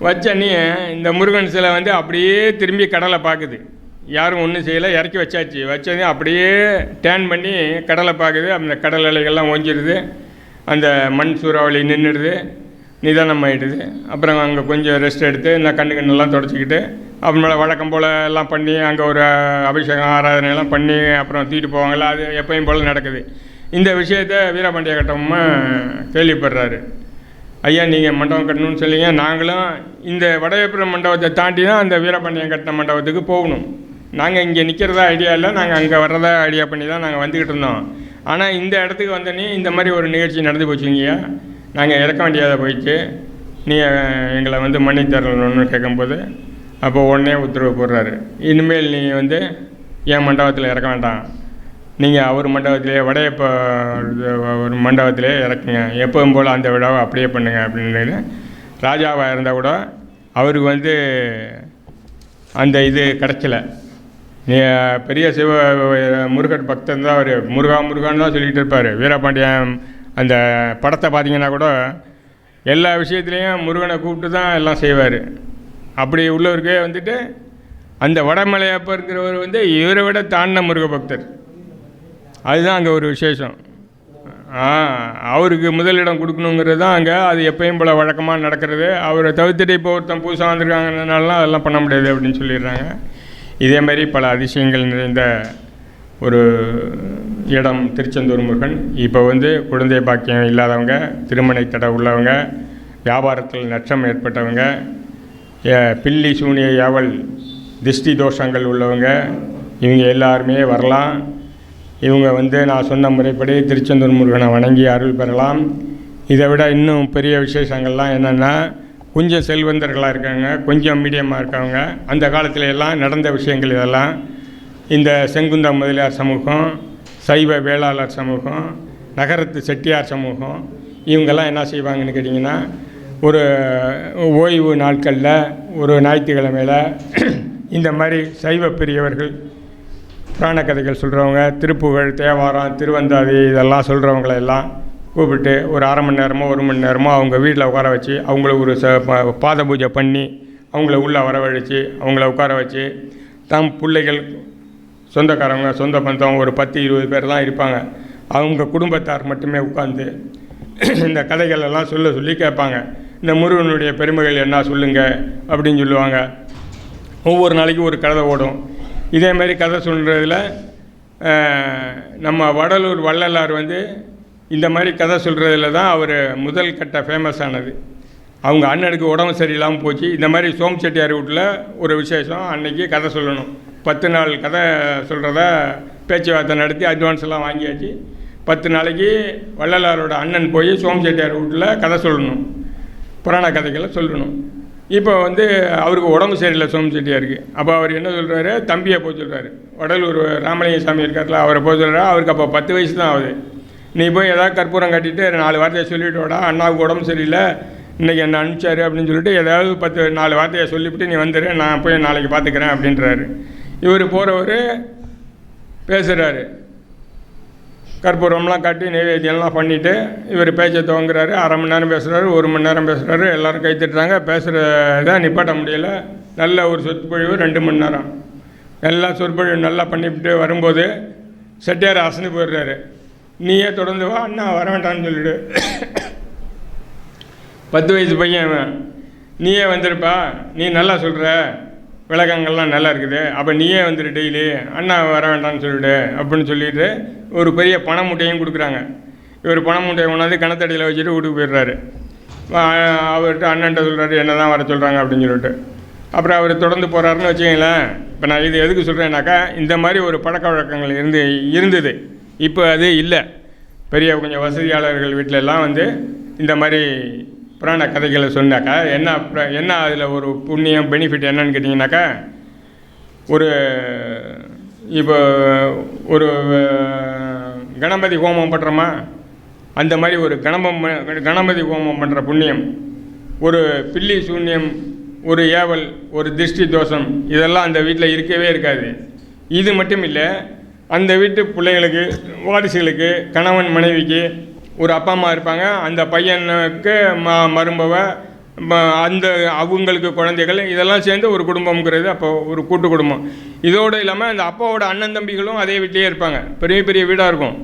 வச்சனே இந்த முருகன் சிலை வந்து அப்படியே திரும்பி கடலை பார்க்குது. யாரும் ஒன்றும் செய்யலை, இறக்கி வச்சாச்சு. வச்சது அப்படியே டேன் பண்ணி கடலை பார்க்குது. அந்த கடல் அலைகள்லாம் ஓஞ்சிடுது, அந்த மண் சூறாவளி நின்றுடுது, நிதானம் ஆகிடுது. அப்புறம் அங்கே கொஞ்சம் ரெஸ்ட் எடுத்து இந்த கண்ணெல்லாம் தொடச்சிக்கிட்டு அப்புறமேல வழக்கம் போல் எல்லாம் பண்ணி அங்கே ஒரு அபிஷேகம் ஆராதனையெல்லாம் பண்ணி அப்புறம் தூக்கிட்டு போவாங்களா, அது எப்பயும் போல் நடக்குது. இந்த விஷயத்தை வீரபாண்டிய கட்டபொம்மன் கேள்விப்படுறாரு. ஐயா, நீங்கள் மண்டபம் கட்டணும்னு சொல்லிங்க, நாங்களும் இந்த வடவேப்புரம் மண்டபத்தை தாண்டி தான் அந்த வீரபாண்டியன் கட்டின மண்டபத்துக்கு போகணும். நாங்கள் இங்கே நிற்கிறதா ஐடியா இல்லை, நாங்கள் அங்கே வர்றதா ஐடியா பண்ணி தான் நாங்கள் வந்துக்கிட்டு இருந்தோம். ஆனால் இந்த இடத்துக்கு வந்தோடனே இந்த மாதிரி ஒரு நிகழ்ச்சி நடந்து போச்சுங்கய்யா, நாங்கள் இறக்க வேண்டியதாக போயிடுச்சு, நீங்கள் எங்களை வந்து மன்னித்து தரணும்னு கேட்கும்போது அப்போ உடனே உத்தரவு போடுறாரு. இனிமேல் நீங்கள் வந்து என் மண்டபத்தில் இறக்க வேண்டாம், நீங்கள் அவர் மண்டபத்திலே வடையப்ப ஒரு மண்டபத்திலே இறக்குங்க, எப்பவும் போல் அந்த விழாவை அப்படியே பண்ணுங்க அப்படின்னு. ராஜாவாக இருந்தால் கூட அவருக்கு வந்து அந்த இது கிடச்சல. பெரிய சிவ முருகன் பக்தன் தான் அவர், முருகா முருகான்னு தான் சொல்லிகிட்டு இருப்பார். வீரபாண்டியன் அந்த படத்தை பார்த்தீங்கன்னா கூட எல்லா விஷயத்துலேயும் முருகனை கூப்பிட்டு தான் எல்லாம் செய்வார். அப்படி உள்ளவருக்கே வந்துட்டு அந்த வடமலையப்பருங்கிறவர் வந்து இவரை விட தாண்டின முருக பக்தர். அதுதான் அங்கே ஒரு விசேஷம். அவருக்கு முதலிடம் கொடுக்கணுங்கிறது தான் அங்கே. அது எப்பயும் போல் வழக்கமாக நடக்கிறது. அவரை தவிர்த்துட்டு இப்போ ஒருத்தன் புதுசாக வந்திருக்காங்கனாலாம் அதெல்லாம் பண்ண முடியாது அப்படின்னு சொல்லிடுறாங்க. இதேமாரி பல அதிசயங்கள் நிறைந்த ஒரு இடம் திருச்செந்தூர் முருகன். இப்போ வந்து குழந்தை பாக்கியம் இல்லாதவங்க, திருமண தடை உள்ளவங்க, வியாபாரத்தில் நஷ்டம் ஏற்பட்டவங்க, பில்லி சூனிய யாவல் திஷ்டி தோஷங்கள் உள்ளவங்க, இவங்க எல்லாருமே வரலாம். இவங்க வந்து நான் சொன்ன முறைப்படி திருச்செந்தூர் முருகனை வணங்கி அருள் பெறலாம். இதை விட இன்னும் பெரிய விசேஷங்கள்லாம் என்னென்னா, கொஞ்சம் செல்வந்தர்களாக இருக்காங்க, கொஞ்சம் மீடியமாக இருக்கவங்க, அந்த காலத்தில் எல்லாம் நடந்த விஷயங்கள் இதெல்லாம். இந்த செங்குந்த முதலியார் சமூகம், சைவ வேளாளர் சமூகம், நகரத்து செட்டியார் சமூகம், இவங்கெல்லாம் என்ன செய்வாங்கன்னு கேட்டிங்கன்னா, ஒரு ஓய்வு நாட்களில் ஒரு ஞாயிற்றுக்கிழமையில் இந்த மாதிரி சைவ பெரியவர்கள், புராண கதைகள் சொல்கிறவங்க, திருப்புகழ், தேவாரம், திருவந்தாதி இதெல்லாம் சொல்கிறவங்களெல்லாம் கூப்பிட்டு ஒரு அரை மணி நேரமோ 1 மணி நேரமோ அவங்க வீட்டில் உட்கார வச்சு அவங்கள ஒரு பாத பூஜை பண்ணி அவங்கள உள்ளே வரவழைச்சி அவங்கள உட்கார வச்சு தம் பிள்ளைகள், சொந்தக்காரங்க, சொந்த பந்தம் ஒரு 10-20 பேர் தான் இருப்பாங்க. அவங்க குடும்பத்தார் மட்டுமே உட்காந்து இந்த கதைகளெல்லாம் சொல்லி கேட்பாங்க. இந்த முருகனுடைய பெருமைகள் என்ன சொல்லுங்க அப்படின்னு சொல்லுவாங்க. ஒவ்வொரு நாளைக்கும் ஒரு கதை ஓடும். இதேமாரி கதை சொல்கிறதுல நம்ம வடலூர் வள்ளலார் வந்து இந்த மாதிரி கதை சொல்கிறதுல தான் அவர் முதல் கட்ட ஃபேமஸ் ஆனது. அவங்க அண்ணனுக்கு உடம்பு சரியில்லாமல் போச்சு. இந்த மாதிரி சோம் செட்டியார் வீட்டில் ஒரு விசேஷம், அன்னைக்கு கதை சொல்லணும். 10 நாள் கதை சொல்கிறத பேச்சுவார்த்தை நடத்தி அட்வான்ஸ் எல்லாம் வாங்கியாச்சு. 10 நாளைக்கு வள்ளலாரோட அண்ணன் போய் சோம் செட்டியார் வீட்டில் கதை சொல்லணும், புராண கதைகளை சொல்லணும். இப்போ வந்து அவருக்கு உடம்பு சரியில்லை சோம் செட்டியாருக்கு. அப்போ அவர் என்ன சொல்கிறாரு, தம்பியை போக சொல்கிறாரு. வடலூர் ராமலிங்க சாமி இருக்கார்ல, அவரை போக சொல்கிறாரு. அவருக்கு அப்போ 10 வயசு தான் ஆகுது. நீ போய் ஏதாவது கற்பூரம் கட்டிட்டு 4 வார்த்தையை சொல்லிவிட்டு வாடா, அண்ணாவுக்கு உடம்பு சரியில்லை, இன்றைக்கி என்ன அனுப்பிச்சாரு அப்படின்னு சொல்லிட்டு ஏதாவது 4 வார்த்தையை சொல்லிவிட்டு நீ வந்துடு, நான் போய் நாளைக்கு பார்த்துக்கிறேன் அப்படின்றாரு. இவர் போகிறவர் பேசுகிறாரு, கற்பூரம்லாம் காட்டி நைவேத்தியம்லாம் பண்ணிவிட்டு இவர் பேச்சை துவங்குறாரு. அரை மணி நேரம் பேசுகிறாரு, 1 மணி நேரம் பேசுகிறாரு. எல்லோரும் கைத்தட்டுறாங்க. பேசுகிறத நிப்பாட்ட முடியலை. நல்ல ஒரு சொற்பொழிவு 2 மணி நேரம் நல்லா சொற்பொழிவு நல்லா பண்ணிவிட்டு வரும்போது செட்டியார் அசந்து போயிடுறாரு. நீயே தொடர்ந்து வா, அண்ணா வர வேண்டாம்னு சொல்லிவிடு. 10 வயசு பையன், நீயே வந்துருப்பா, நீ நல்லா சொல்கிற, விளக்கங்கள்லாம் நல்லா இருக்குது, அப்போ நீயே வந்துடு, டெய்லி அண்ணா வர வேண்டாம்னு சொல்லிவிடு அப்படின்னு சொல்லிட்டு ஒரு பெரிய பண மூட்டையும் கொடுக்குறாங்க. இவர் பண மூட்டையை கொண்டாந்து கணத்தடியில் வச்சுட்டு வீட்டுக்கு போயிடுறாரு. அவர்கிட்ட அண்ணன்ட்ட சொல்கிறாரு என்ன தான் வர சொல்கிறாங்க அப்படின்னு சொல்லிட்டு. அப்புறம் அவர் தொடர்ந்து போகிறாருன்னு வச்சுக்கங்களேன். இப்போ நான் இது எதுக்கு சொல்கிறேன்னாக்கா, இந்த மாதிரி ஒரு பழக்க வழக்கங்கள் இருந்தது. இப்போ அது இல்லை. பெரிய கொஞ்சம் வசதியாளர்கள் வீட்டிலெல்லாம் வந்து இந்த மாதிரி புராண கதைகளை சொன்னாக்கா என்ன அதில் ஒரு புண்ணியம் பெனிஃபிட் என்னன்னு கேட்டிங்கனாக்கா, இப்போ ஒரு கணபதி ஹோமம் பண்ணுறோமா, அந்த மாதிரி ஒரு கணபதி ஹோமம் பண்ணுற புண்ணியம், ஒரு பில்லி சூன்யம், ஒரு ஏவல், ஒரு திருஷ்டி தோஷம், இதெல்லாம் அந்த வீட்டில் இருக்கவே இருக்காது. இது மட்டும் இல்லை, அந்த வீட்டு பிள்ளைங்களுக்கு, வாரிசுகளுக்கு, கணவன் மனைவிக்கு ஒரு அப்பா அம்மா இருப்பாங்க. அந்த பையனுக்கு மருமவ, அந்த அவங்களுக்கு குழந்தைகள், இதெல்லாம் சேர்ந்து ஒரு குடும்பம்ங்கிறது அப்போ ஒரு கூட்டு குடும்பம். இதோடு இல்லாமல் அந்த அப்பாவோட அண்ணன் தம்பிகளும் அதே வீட்டிலே இருப்பாங்க. பெரிய பெரிய வீடாக இருக்கும்.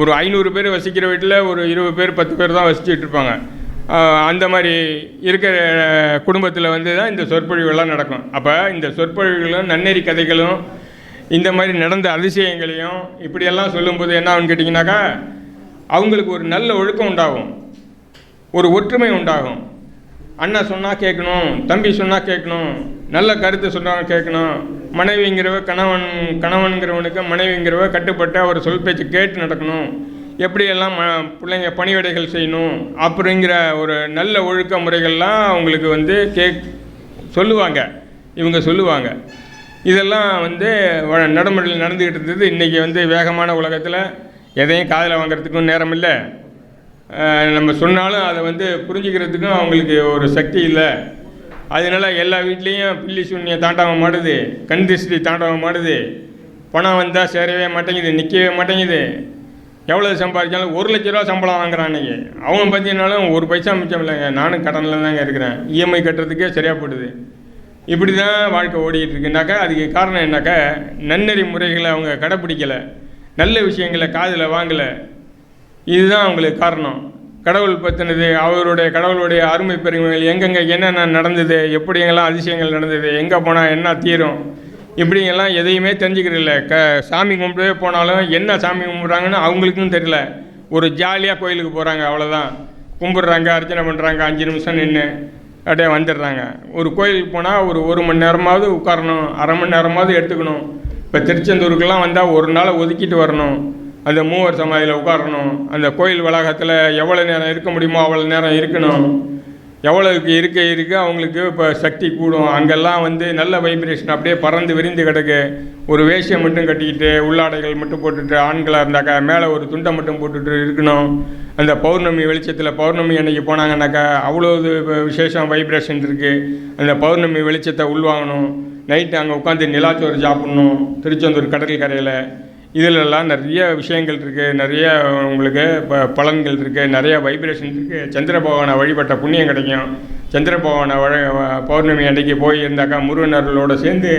ஒரு 500 பேர் வசிக்கிற வீட்டில் ஒரு 20 பேர் 10 பேர் தான் வசிச்சுட்டு இருப்பாங்க. அந்த மாதிரி இருக்கிற குடும்பத்தில் வந்து தான் இந்த சொற்பொழிவுகள்லாம் நடக்கும். அப்போ இந்த சொற்பொழிவுகளும் நன்னெறி கதைகளும் இந்த மாதிரி நடந்த அதிசயங்களையும் இப்படியெல்லாம் சொல்லும்போது என்ன ஆகுன்னு கேட்டிங்கனாக்கா, அவங்களுக்கு ஒரு நல்ல ஒழுக்கம் உண்டாகும், ஒரு ஒற்றுமை உண்டாகும். அண்ணன் சொன்னால் கேட்கணும், தம்பி சொன்னால் கேட்கணும், நல்ல கருத்து சொன்னால் கேட்கணும். மனைவிங்கிறவ கணவன்கிறவனுக்கு மனைவிங்கிறவ கட்டுப்பட்டு அவர் சொல் பேச்சு கேட்டு நடக்கணும். எப்படியெல்லாம் பிள்ளைங்க பணிவிடைகள் செய்யணும் அப்படிங்கிற ஒரு நல்ல ஒழுக்க முறைகள்லாம் அவங்களுக்கு வந்து சொல்லுவாங்க, இவங்க சொல்லுவாங்க. இதெல்லாம் வந்து நடைமுறையில் நடந்துக்கிட்டு இருந்தது. இன்றைக்கி வந்து வேகமான உலகத்தில் எதையும் காதில் வாங்கிறதுக்கும் நேரம் இல்லை. நம்ம சொன்னாலும் அதை வந்து புரிஞ்சுக்கிறதுக்கும் அவங்களுக்கு ஒரு சக்தி இல்லை. அதனால் எல்லா வீட்லேயும் பில்லி சூன்யம் தாண்டவம் மாடுது, கண் திருஷ்டி தாண்டவம் மாடுது. பணம் வந்தால் சேரவே மாட்டேங்குது, நிற்கவே மாட்டேங்குது. எவ்வளோ சம்பாதிச்சாலும் 1 லட்ச ரூபா சம்பளம் வாங்குறான் அன்றைக்கி. அவங்க பார்த்தீங்கன்னாலும் ஒரு பைசா மிச்சம் இல்லைங்க. நானும் கடனில் தாங்க இருக்கிறேன், இஎம்ஐ கட்டுறதுக்கே சரியாக போடுது. இப்படி தான் வாழ்க்கை ஓடிக்கிட்டு இருக்குனாக்கா, அதுக்கு காரணம் என்னாக்கா, நன்னெறி முறைகளை அவங்க கடைப்பிடிக்கலை, நல்ல விஷயங்களை காதில் வாங்கலை. இதுதான் அவங்களுக்கு காரணம். கடவுள் பற்றினது, கடவுளுடைய அருமை பெருமைகள், எங்கெங்கே என்னென்ன நடந்தது, எப்படிங்கெல்லாம் அதிசயங்கள் நடந்தது, எங்கே போனால் என்ன தீரும், இப்படிங்கெல்லாம் எதையுமே தெரிஞ்சுக்கிறதில்ல. சாமி கும்பிட்டே போனாலும் என்ன சாமி கும்பிட்றாங்கன்னு அவங்களுக்கும் தெரியல. ஒரு ஜாலியாக கோயிலுக்கு போகிறாங்க, அவ்வளோதான். கும்பிட்றாங்க, அர்ச்சனை பண்ணுறாங்க, 5 நிமிஷம் நின்று அப்படியே வந்துடுறாங்க. ஒரு கோயிலுக்கு போனால் ஒரு மணி நேரமாவது உட்காரணும், அரை மணி நேரமாவது எடுத்துக்கணும். இப்போ திருச்செந்தூருக்கெல்லாம் வந்தால் ஒரு நாளை ஒதுக்கிட்டு வரணும். அந்த மூவர் சமாதியில் உட்காரணும். அந்த கோயில் வளாகத்தில் எவ்வளோ நேரம் இருக்க முடியுமோ அவ்வளோ நேரம் இருக்கணும். எவ்வளோக்கு இருக்க அவங்களுக்கு இப்போ சக்தி கூடும். அங்கெல்லாம் வந்து நல்ல வைப்ரேஷன் அப்படியே பறந்து விரிந்து கிடக்கு. ஒரு வேஷ்யம் மட்டும் கட்டிக்கிட்டு, உள்ளாடைகள் மட்டும் போட்டுட்டு, ஆண்களாக இருந்தாக்கா மேலே ஒரு துண்டை மட்டும் போட்டுட்டு இருக்கணும். அந்த பௌர்ணமி வெளிச்சத்தில், பௌர்ணமி அன்னைக்கு போனாங்கன்னாக்கா அவ்வளோ விசேஷம் வைப்ரேஷன் இருக்குது. அந்த பௌர்ணமி வெளிச்சத்தை உள்வாங்கணும். நைட்டு அங்கே உட்காந்து நிலாச்சோறு சாப்பிட்ணும் திருச்செந்தூர் கடற்கரையில். இதிலெல்லாம் நிறைய விஷயங்கள் இருக்குது, நிறைய உங்களுக்கு பலன்கள் இருக்குது, நிறைய வைப்ரேஷன் இருக்குது. சந்திர பகவானை வழிபட்ட புண்ணியம் கிடைக்கும். சந்திர பகவானை பௌர்ணமி அன்றைக்கி போய் இருந்தாக்கா முருகன் அருளோடு சேர்ந்து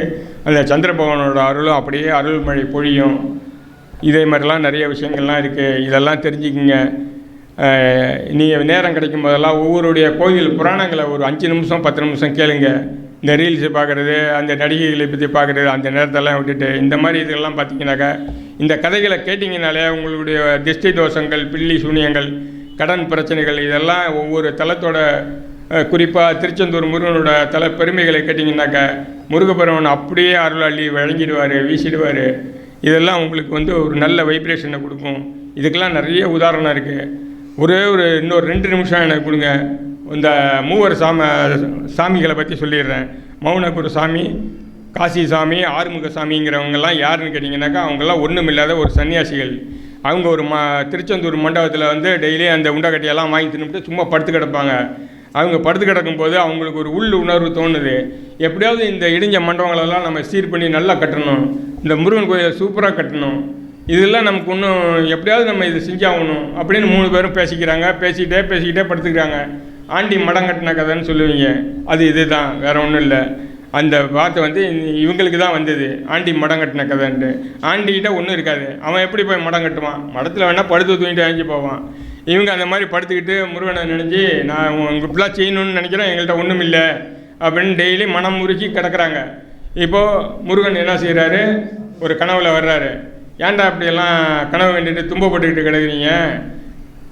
அந்த சந்திர பகவானோட அருளும் அப்படியே அருள்மழை பொழியும். இதே மாதிரிலாம் நிறைய விஷயங்கள்லாம் இருக்குது. இதெல்லாம் தெரிஞ்சுக்கிங்க. நீங்கள் நேரம் கிடைக்கும் போதெல்லாம் ஒவ்வொருடைய கோயில் புராணங்களை ஒரு 5 நிமிஷம் 10 நிமிஷம் கேளுங்க. இந்த ரீல்ஸு பார்க்குறது, அந்த நடிகைகளை பற்றி பார்க்குறது, அந்த நேரத்தெல்லாம் விட்டுட்டு இந்த மாதிரி இதெல்லாம் பார்த்தீங்கன்னாக்கா, இந்த கதைகளை கேட்டிங்கனாலே உங்களுடைய திருஷ்டி தோஷங்கள், பில்லி சூனியங்கள், கடன் பிரச்சனைகள், இதெல்லாம் ஒவ்வொரு தலத்தோட, குறிப்பாக திருச்செந்தூர் முருகனோட தல பெருமைகளை கேட்டிங்கன்னாக்கா, முருகப்பெருமன் அப்படியே அருள் அள்ளி வழங்கிடுவார், வீசிடுவார். இதெல்லாம் உங்களுக்கு வந்து ஒரு நல்ல வைப்ரேஷனை கொடுக்கும். இதுக்கெல்லாம் நிறைய உதாரணம் இருக்குது. இன்னொரு 2 நிமிஷம் எனக்கு கொடுங்க. இந்த மூவர் சாமிகளை பற்றி சொல்லிடுறேன். மௌனகுரு சாமி, காசி சாமி, ஆறுமுக சாமிங்கிறவங்கெல்லாம் யாருன்னு கேட்டிங்கனாக்கா, அவங்கெல்லாம் ஒன்றும் இல்லாத ஒரு சன்னியாசிகள். அவங்க ஒரு திருச்செந்தூர் மண்டபத்தில் வந்து டெய்லி அந்த உண்டக்கட்டியெல்லாம் வாங்கி தின்னுட்டு சும்மா படுத்து கிடப்பாங்க. அவங்க படுத்து கிடக்கும்போது அவங்களுக்கு ஒரு உள் உணர்வு தோணுது, எப்படியாவது இந்த இடிஞ்ச மண்டபங்களெல்லாம் நம்ம சீர் பண்ணி நல்லா கட்டணும், இந்த முருகன் கோயிலை சூப்பராக கட்டணும், இதெல்லாம் நமக்கு இன்னும் எப்படியாவது நம்ம இது செஞ்சாகணும் அப்படின்னு 3 பேரும் பேசிக்கிட்டே படுத்துக்கிறாங்க. ஆண்டி மடம் கட்டின கதைன்னு சொல்லுவீங்க, அது இது தான், வேறு ஒன்றும் இல்லை. அந்த வார்த்தை வந்து இவங்களுக்கு தான் வந்தது, ஆண்டி மடம் கட்டின கதைன்ட்டு. ஆண்டிகிட்ட ஒன்றும் இருக்காது, அவன் எப்படி போய் மடம் கட்டுவான்? மடத்தில் வேணால் படுத்து தூங்கிட்டு அழிஞ்சு போவான். இவங்க அந்த மாதிரி படுத்துக்கிட்டு முருகனை நினைஞ்சு, நான் இப்படிலாம் செய்யணும்னு நினைக்கிறேன், எங்கள்கிட்ட ஒன்றும் இல்லை அப்படின்னு டெய்லி மனம் முறுக்கி கிடக்குறாங்க. இப்போது முருகன் என்ன செய்கிறாரு? ஒரு கனவுல வர்றாரு. ஏன்டா அப்படியெல்லாம் கனவு வேண்டிட்டு துன்பப்பட்டுக்கிட்டு கிடக்குறீங்க?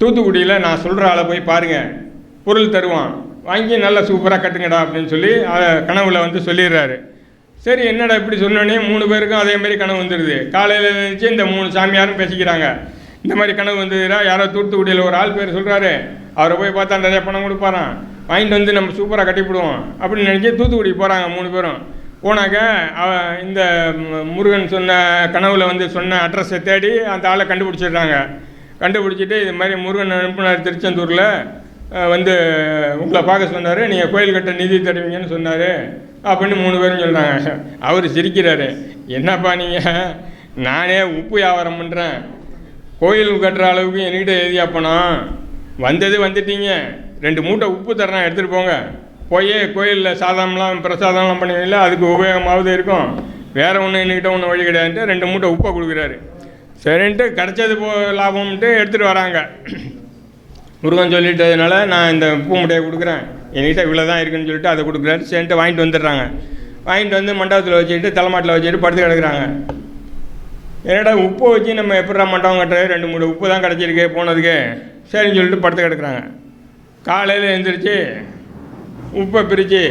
தூத்துக்குடியில் நான் சொல்கிற ஆளை போய் பாருங்கள், பொருள் தருவான். வாங்கி நல்லா சூப்பராக கட்டுங்கடா அப்படின்னு சொல்லி கனவுல வந்து சொல்லிடுறாரு. சரி என்னடா இப்படி சொன்னோடனே 3 பேருக்கும் அதேமாரி கனவு வந்துடுது. காலையில் இருந்துச்சு இந்த 3 சாமியாரும் பேசிக்கிறாங்க. இந்த மாதிரி கனவு வந்ததுடா, யாரோ தூத்துக்குடியில் ஒரு ஆள் பேர் சொல்கிறாரு, அவரை போய் பார்த்தா நிறைய பணம் கொடுப்பாரான், வாங்கிட்டு வந்து நம்ம சூப்பராக கட்டிவிடுவோம் அப்படின்னு நினச்சி தூத்துக்குடி போகிறாங்க 3 பேரும். போனாக்க இந்த முருகன் சொன்ன கனவுல வந்து சொன்ன அட்ரஸை தேடி அந்த ஆளை கண்டுபிடிச்சிடுறாங்க. கண்டுபிடிச்சிட்டு இது மாதிரி முருகன் அனுப்பினார் திருச்செந்தூரில் வந்து உங்களை பார்க்க சொன்னார், நீங்கள் கோயில் கட்ட நிதி தருவீங்கன்னு சொன்னார் அப்படின்னு 3 பேரும் சொல்கிறாங்க. அவர் சிரிக்கிறாரு, என்னப்பா நீங்கள், நானே உப்பு வியாபாரம் பண்ணுறேன், கோயில் கட்டுற அளவுக்கு என்கிட்ட எழுதியா பணம், வந்தது வந்துட்டீங்க, 2 மூட்டை உப்பு தரேன் எடுத்துகிட்டு போங்க, போய் கோயிலில் சாதம்லாம் பிரசாதம்லாம் பண்ணுவீங்களா, அதுக்கு உபயோகமாவது இருக்கும், வேறு ஒன்றும் என்கிட்ட ஒன்றும் வழி கிடையாதுன்ட்டு 2 மூட்டை உப்பை கொடுக்குறாரு. சரின்ட்டு கிடச்சது லாபம்ன்ட்டு எடுத்துகிட்டு வராங்க. முருகன் சொல்லிட்டதுனால நான் இந்த உப்பு மூட்டையை கொடுக்குறேன், என்கிட்ட இவ்வளோ தான் இருக்குன்னு சொல்லிட்டு அதை கொடுக்குறாரு. சரின்ட்டு வாங்கிட்டு வந்துடுறாங்க. வாங்கிட்டு வந்து மண்டபத்தில் வச்சுக்கிட்டு தலைமாட்டில் வச்சுக்கிட்டு படுத்து கிடக்குறாங்க. என்னடா உப்பை வச்சு நம்ம எப்படா மண்டபம் கட்டுறது, 2 மூட்டை உப்பு தான் கிடச்சிருக்கு போனதுக்கு, சரின்னு சொல்லிட்டு படுத்து கிடக்குறாங்க. காலையில் எழுந்திரிச்சு உப்பை பிரித்து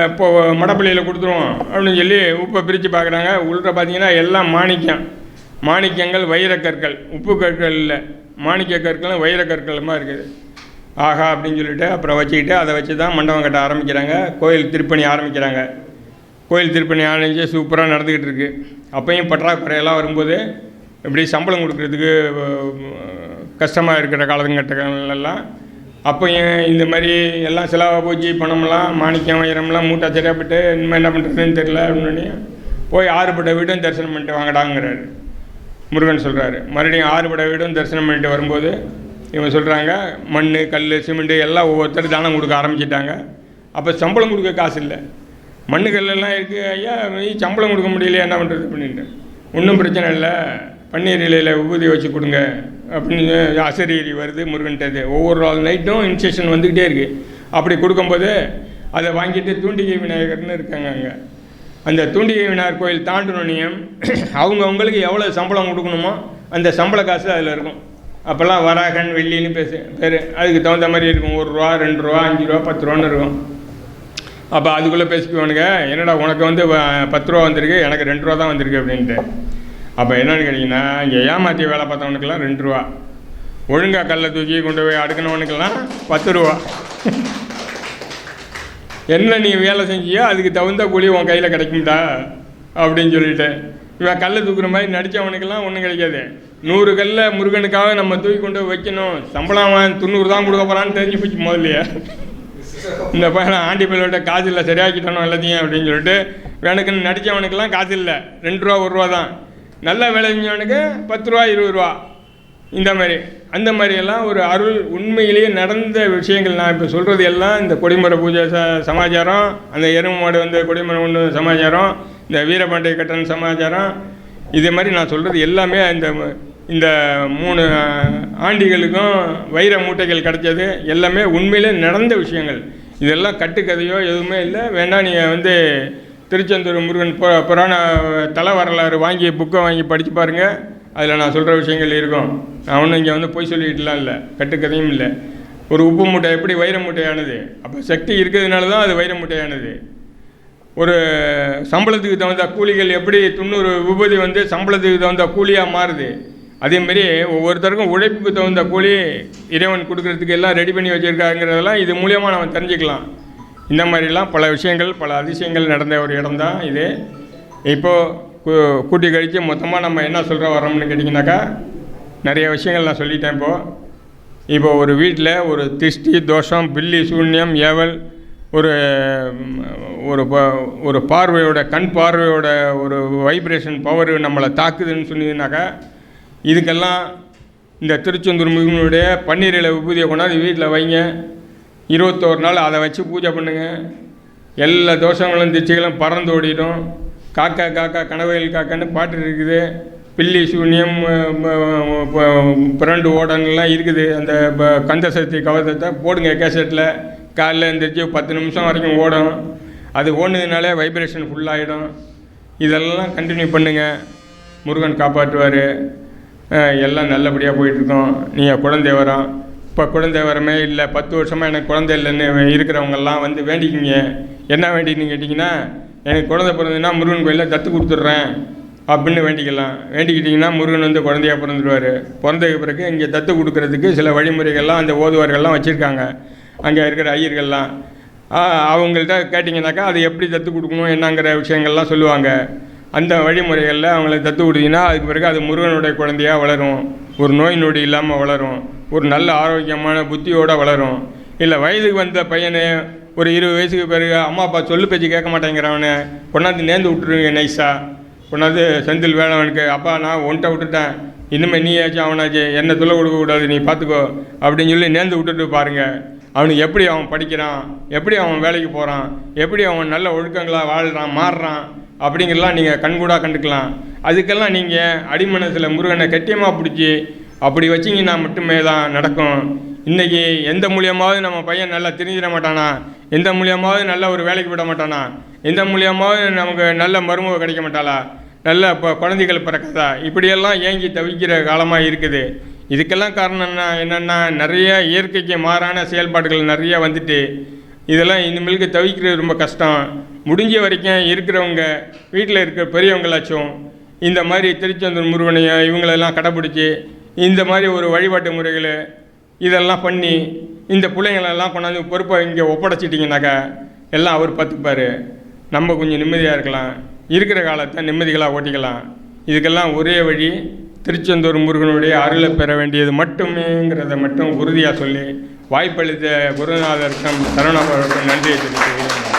இப்போது மடப்பள்ளியில் கொடுத்துருவோம் அப்படின்னு சொல்லி உப்பை பிரித்து பார்க்குறாங்க. உள்ள பார்த்தீங்கன்னா எல்லாம் மாணிக்கங்கள் வைரக்கற்கள், உப்பு கற்கள் இல்லை, மாணிக்க கற்களும் வைரக்கற்களுமா இருக்குது. ஆஹா அப்படின்னு சொல்லிட்டு அப்புறம் வச்சுக்கிட்டு அதை வச்சு தான் மண்டபம் கட்ட ஆரம்பிக்கிறாங்க. கோயில் திருப்பணி ஆரம்பிக்கிறாங்க. கோயில் திருப்பணி ஆரம்பித்து சூப்பராக நடந்துக்கிட்டு இருக்குது. அப்பையும் பற்றாக்குறையெல்லாம் வரும்போது இப்படி சம்பளம் கொடுக்குறதுக்கு கஷ்டமாக இருக்கிற காலகட்டங்கள்லாம் அப்பையும் இந்த மாதிரி எல்லாம் செலவாக போச்சு, பணமெல்லாம் மாணிக்கம் வைரம்லாம் மூட்டை சரியாப்பட்டு இனிமேல் என்ன பண்ணுறதுன்னு தெரில அப்படின்னு போய் 6 படை வீடும் தரிசனம் பண்ணிட்டு வாங்கடாங்கிறாரு. முருகன் சொல்கிறாரு. மறுபடியும் 6 படை வீடும் தரிசனம் பண்ணிட்டு வரும்போது இவங்க சொல்கிறாங்க, மண் கல் சிமெண்ட்டு எல்லாம் ஒவ்வொருத்தர் தானம் கொடுக்க ஆரம்பிச்சிட்டாங்க. அப்போ சம்பளம் கொடுக்க காசு இல்லை, மண் கல்லெல்லாம் இருக்குது, ஐயா சம்பளம் கொடுக்க முடியலையா என்ன பண்ணுறது அப்படின்ட்டு. ஒன்றும் பிரச்சனை இல்லை, பன்னீர் இலையில் உபூதி வச்சு கொடுங்க அப்படின்னு அசரீரி வருது முருகன்ட்டது. ஒவ்வொரு நாள் நைட்டும் இன்ஸ்ட்ரக்ஷன் வந்துக்கிட்டே இருக்குது. அப்படி கொடுக்கும்போது அதை வாங்கிட்டு தூண்டிகை விநாயகர்னு இருக்காங்க. அங்கே அந்த தூண்டிகை விநாயகர் கோயில் தாண்டனோனியம் அவங்களுக்கு எவ்வளோ சம்பளம் கொடுக்கணுமோ அந்த சம்பள காசு அதில் இருக்கும். அப்போல்லாம் வராகன் வெள்ளின்னு பேர் அதுக்கு தகுந்த மாதிரி இருக்கும். 1 ரூபா 2 ரூபா 5 ரூபா 10 ரூபான்னு இருக்கும். அப்போ அதுக்குள்ளே பேசிக்குவானுங்க, என்னடா உனக்கு வந்து 10 ரூபா வந்திருக்கு, எனக்கு 2 ரூபா தான் வந்திருக்கு அப்படின்ட்டு. அப்போ என்னென்னு கேட்டிங்கன்னா, இங்கே ஏமாற்றி வேலை பார்த்தவனுக்கெல்லாம் 2 ரூபா, ஒழுங்காக கல்லை தூக்கி கொண்டு போய் அடுக்கினவனுக்கெல்லாம் 10 ரூபா. என்ன நீ வேலை செஞ்சியோ அதுக்கு தகுந்த கூலி உன் கையில் கிடைக்கும்டா அப்படின்னு சொல்லிட்டு, இவன் கல்லை தூக்குற மாதிரி நடித்தவனுக்கெல்லாம் ஒன்றும் கிடைக்காது. 100 கல்லை முருகனுக்காக நம்ம தூக்கி கொண்டு வைக்கணும், சம்பளம் 90 தான் கொடுக்க போகிறான்னு தெரிஞ்சு போச்சு முதல்லையே. இந்த பையனை ஆண்டி பையிலோட காசு இல்லை, சரியாக்கிட்டணும் எல்லாத்தையும் அப்படின்னு சொல்லிட்டு வேணுக்குன்னு நடித்தவனுக்கெல்லாம் காசு இல்லை, 2 ரூபா 1 ரூபா தான். நல்லா வேலை செஞ்சவனுக்கு 10 ரூபா 20 ரூபா. இந்த மாதிரி அந்த மாதிரியெல்லாம் ஒரு அருள் உண்மையிலேயே நடந்த விஷயங்கள். நான் இப்போ சொல்கிறது எல்லாம் இந்த கொடிமர பூஜை சமாச்சாரம், அந்த எருமை மாடு வந்து கொடிமரம் ஒன்று சமாச்சாரம், இந்த வீரபாண்டிய கட்டன் சமாச்சாரம், இதே மாதிரி நான் சொல்கிறது எல்லாமே இந்த 3 ஆண்டிகளுக்கும் வைர மூட்டைகள் கிடைச்சது எல்லாமே உண்மையிலே நடந்த விஷயங்கள். இதெல்லாம் கட்டுக்கதையோ எதுவுமே இல்லை. வேண்டாம் நீங்கள் வந்து திருச்செந்தூர் முருகன் புராண தல வரலாறு வாங்கி புக்கை வாங்கி படித்து பாருங்கள், அதில் நான் சொல்கிற விஷயங்கள் இருக்கும். நான் ஒன்றும் இங்கே வந்து போய் சொல்லிக்கிட்டுலாம் இல்லை, கட்டுக்கதையும் இல்லை. ஒரு உப்பு மூட்டை எப்படி வைர மூட்டையானது, அப்போ சக்தி இருக்கிறதுனால தான் அது வைர மூட்டையானது. ஒரு சம்பளத்துக்கு தகுந்த கூலிகள் எப்படி 90 விபூதி வந்து சம்பளத்துக்கு தகுந்த கூலியாக மாறுது, அதேமாரி ஒவ்வொருத்தருக்கும் உழைப்புக்கு தகுந்த கூலி இறைவன் கொடுக்குறதுக்கு எல்லாம் ரெடி பண்ணி வச்சுருக்காங்கிறதெல்லாம் இது மூலியமாக நம்ம தெரிஞ்சுக்கலாம். இந்த மாதிரிலாம் பல விஷயங்கள் பல அதிசயங்கள் நடந்த ஒரு இடம் தான் இது. இப்போது கூட்டி கழித்து மொத்தமாக நம்ம என்ன சொல்கிற வரோம்னு கேட்டிங்கனாக்கா, நிறைய விஷயங்கள் நான் சொல்லிட்டேன். இப்போ ஒரு வீட்டில் ஒரு திஷ்டி தோஷம் பில்லி சூன்யம் ஏவல் ஒரு பார்வையோட கண் பார்வையோட ஒரு வைப்ரேஷன் பவர் நம்மளை தாக்குதுன்னு சொன்னீங்கன்னாக்கா, இதுக்கெல்லாம் இந்த திருச்செந்தூர் முருகனுடைய பன்னீர் இலை விபூதியை கொண்டாந்து வீட்டில் வைங்க. 21 நாள் அதை வச்சு பூஜை பண்ணுங்கள். எல்லா தோஷங்களும் திச்சைகளும் பறந்து ஓடிடும். காக்கா காக்கா கனவையில் காக்கான்னு பாட்டு இருக்குது. பில்லி சூன்யம் பிரண்டு ஓடன்லாம் இருக்குது. அந்த கந்தசக்தி கவசத்தை போடுங்க கேசட்டில். காலையில் எழுந்திரிச்சு 10 நிமிஷம் வரைக்கும் ஓடும். அது ஓடுனதுனாலே வைப்ரேஷன் ஃபுல்லாகிடும். இதெல்லாம் கண்டினியூ பண்ணுங்கள், முருகன் காப்பாற்றுவார். எல்லாம் நல்லபடியாக போயிட்டுருக்கோம். நீங்கள் குழந்தை வரோம், இப்போ குழந்தை வரமே இல்லை, 10 வருஷமாக எனக்கு குழந்தை இல்லைன்னு இருக்கிறவங்கெல்லாம் வந்து வேண்டிக்கிங்க. என்ன வேண்டின்னு கேட்டிங்கன்னா, எனக்கு குழந்தை பிறந்ததுன்னா முருகன் கோயிலில் தத்து கொடுத்துட்றேன் அப்படின்னு வேண்டிக்கலாம். வேண்டிக்கிட்டிங்கன்னா முருகன் வந்து குழந்தையாக பிறந்துடுவார். பிறந்ததுக்கு பிறகு இங்கே தத்து கொடுக்கறதுக்கு சில வழிமுறைகள்லாம் அந்த ஓதுவார்கள்லாம் வச்சுருக்காங்க. அங்கே இருக்கிற ஐயர்கள்லாம் அவங்கள்ட்ட கேட்டிங்கனாக்கா அது எப்படி தத்து கொடுக்கணும் என்னங்கிற விஷயங்கள்லாம் சொல்லுவாங்க. அந்த வழிமுறைகளில் அவங்களுக்கு தத்து கொடுத்தீங்கன்னா அதுக்கு பிறகு அது முருகனுடைய குழந்தையாக வளரும், ஒரு நோய் நொடி இல்லாமல் வளரும், ஒரு நல்ல ஆரோக்கியமான புத்தியோடு வளரும். இல்லை வயதுக்கு வந்த பையனை ஒரு 20 வயசுக்கு பிறகு அம்மா அப்பா சொல்லு பேச்சு கேட்க மாட்டேங்கிறவனை கொண்டாந்து நேர்ந்து விட்டுருவீங்க. நைஸாக கொண்டாந்து செந்தில் வேளவனுக்கு, அப்பா நான் ஒன்றை விட்டுட்டேன், இனிமேல் நீ ஆச்சும் அவனாச்சு என்னை தொல்லை கொடுக்கக்கூடாது, நீ பார்த்துக்கோ அப்படின்னு சொல்லி நேர்ந்து விட்டுட்டு பாருங்கள். அவனுக்கு எப்படி அவன் படிக்கிறான், எப்படி அவன் வேலைக்கு போகிறான், எப்படி அவன் நல்ல ஒழுக்கங்களாக வாழ்கிறான் மாறுறான் அப்படிங்கிறலாம் நீங்கள் கண்கூடாக கண்டுக்கலாம். அதுக்கெல்லாம் நீங்கள் அடிமனசில் முருகனை கட்டியமாக பிடிச்சி அப்படி வச்சிங்கன்னா மட்டுமே தான் நடக்கும். இன்றைக்கி எந்த மூலியமாவது நம்ம பையன் நல்லா தெரிஞ்சிட மாட்டானா, எந்த மூலியமாவது நல்ல ஒரு வேலைக்கு விட மாட்டானா, எந்த மூலியமாவது நமக்கு நல்ல மருமக கிடைக்க மாட்டாளா, நல்ல இப்போ குழந்தைகள் பிறக்காதா, இப்படியெல்லாம் ஏங்கி தவிக்கிற காலமாக இருக்குது. இதுக்கெல்லாம் காரணம் என்னென்னா நிறைய இயற்கைக்கு மாறான செயல்பாடுகள் நிறையா வந்துட்டு இதெல்லாம் இனிமேலுக்கு தவிக்கிறது ரொம்ப கஷ்டம். முடிஞ்ச வரைக்கும் இருக்கிறவங்க வீட்டில் இருக்கிற பெரியவங்களாச்சும் இந்த மாதிரி திருச்செந்தூர் முருகனையும் இவங்களெல்லாம் கடைப்பிடிச்சி இந்த மாதிரி ஒரு வழிபாட்டு முறைகளை இதெல்லாம் பண்ணி இந்த பிள்ளைங்களெல்லாம் கொண்டாந்து பொறுப்பை இங்கே ஒப்படைச்சிட்டிங்கனாக்கா எல்லாம் அவர் பார்த்துப்பார். நம்ம கொஞ்சம் நிம்மதியாக இருக்கலாம், இருக்கிற காலத்தை நிம்மதிகளாக ஓட்டிக்கலாம். இதுக்கெல்லாம் ஒரே வழி திருச்செந்தூர் முருகனுடைய அருளை பெற வேண்டியது மட்டுமேங்கிறத மட்டும் உறுதியாக சொல்லி வாய்ப்பளித்த குருநாதருக்கும் சரவணபவருக்கும் நன்றியை தெரிவித்துக்கிறேன்.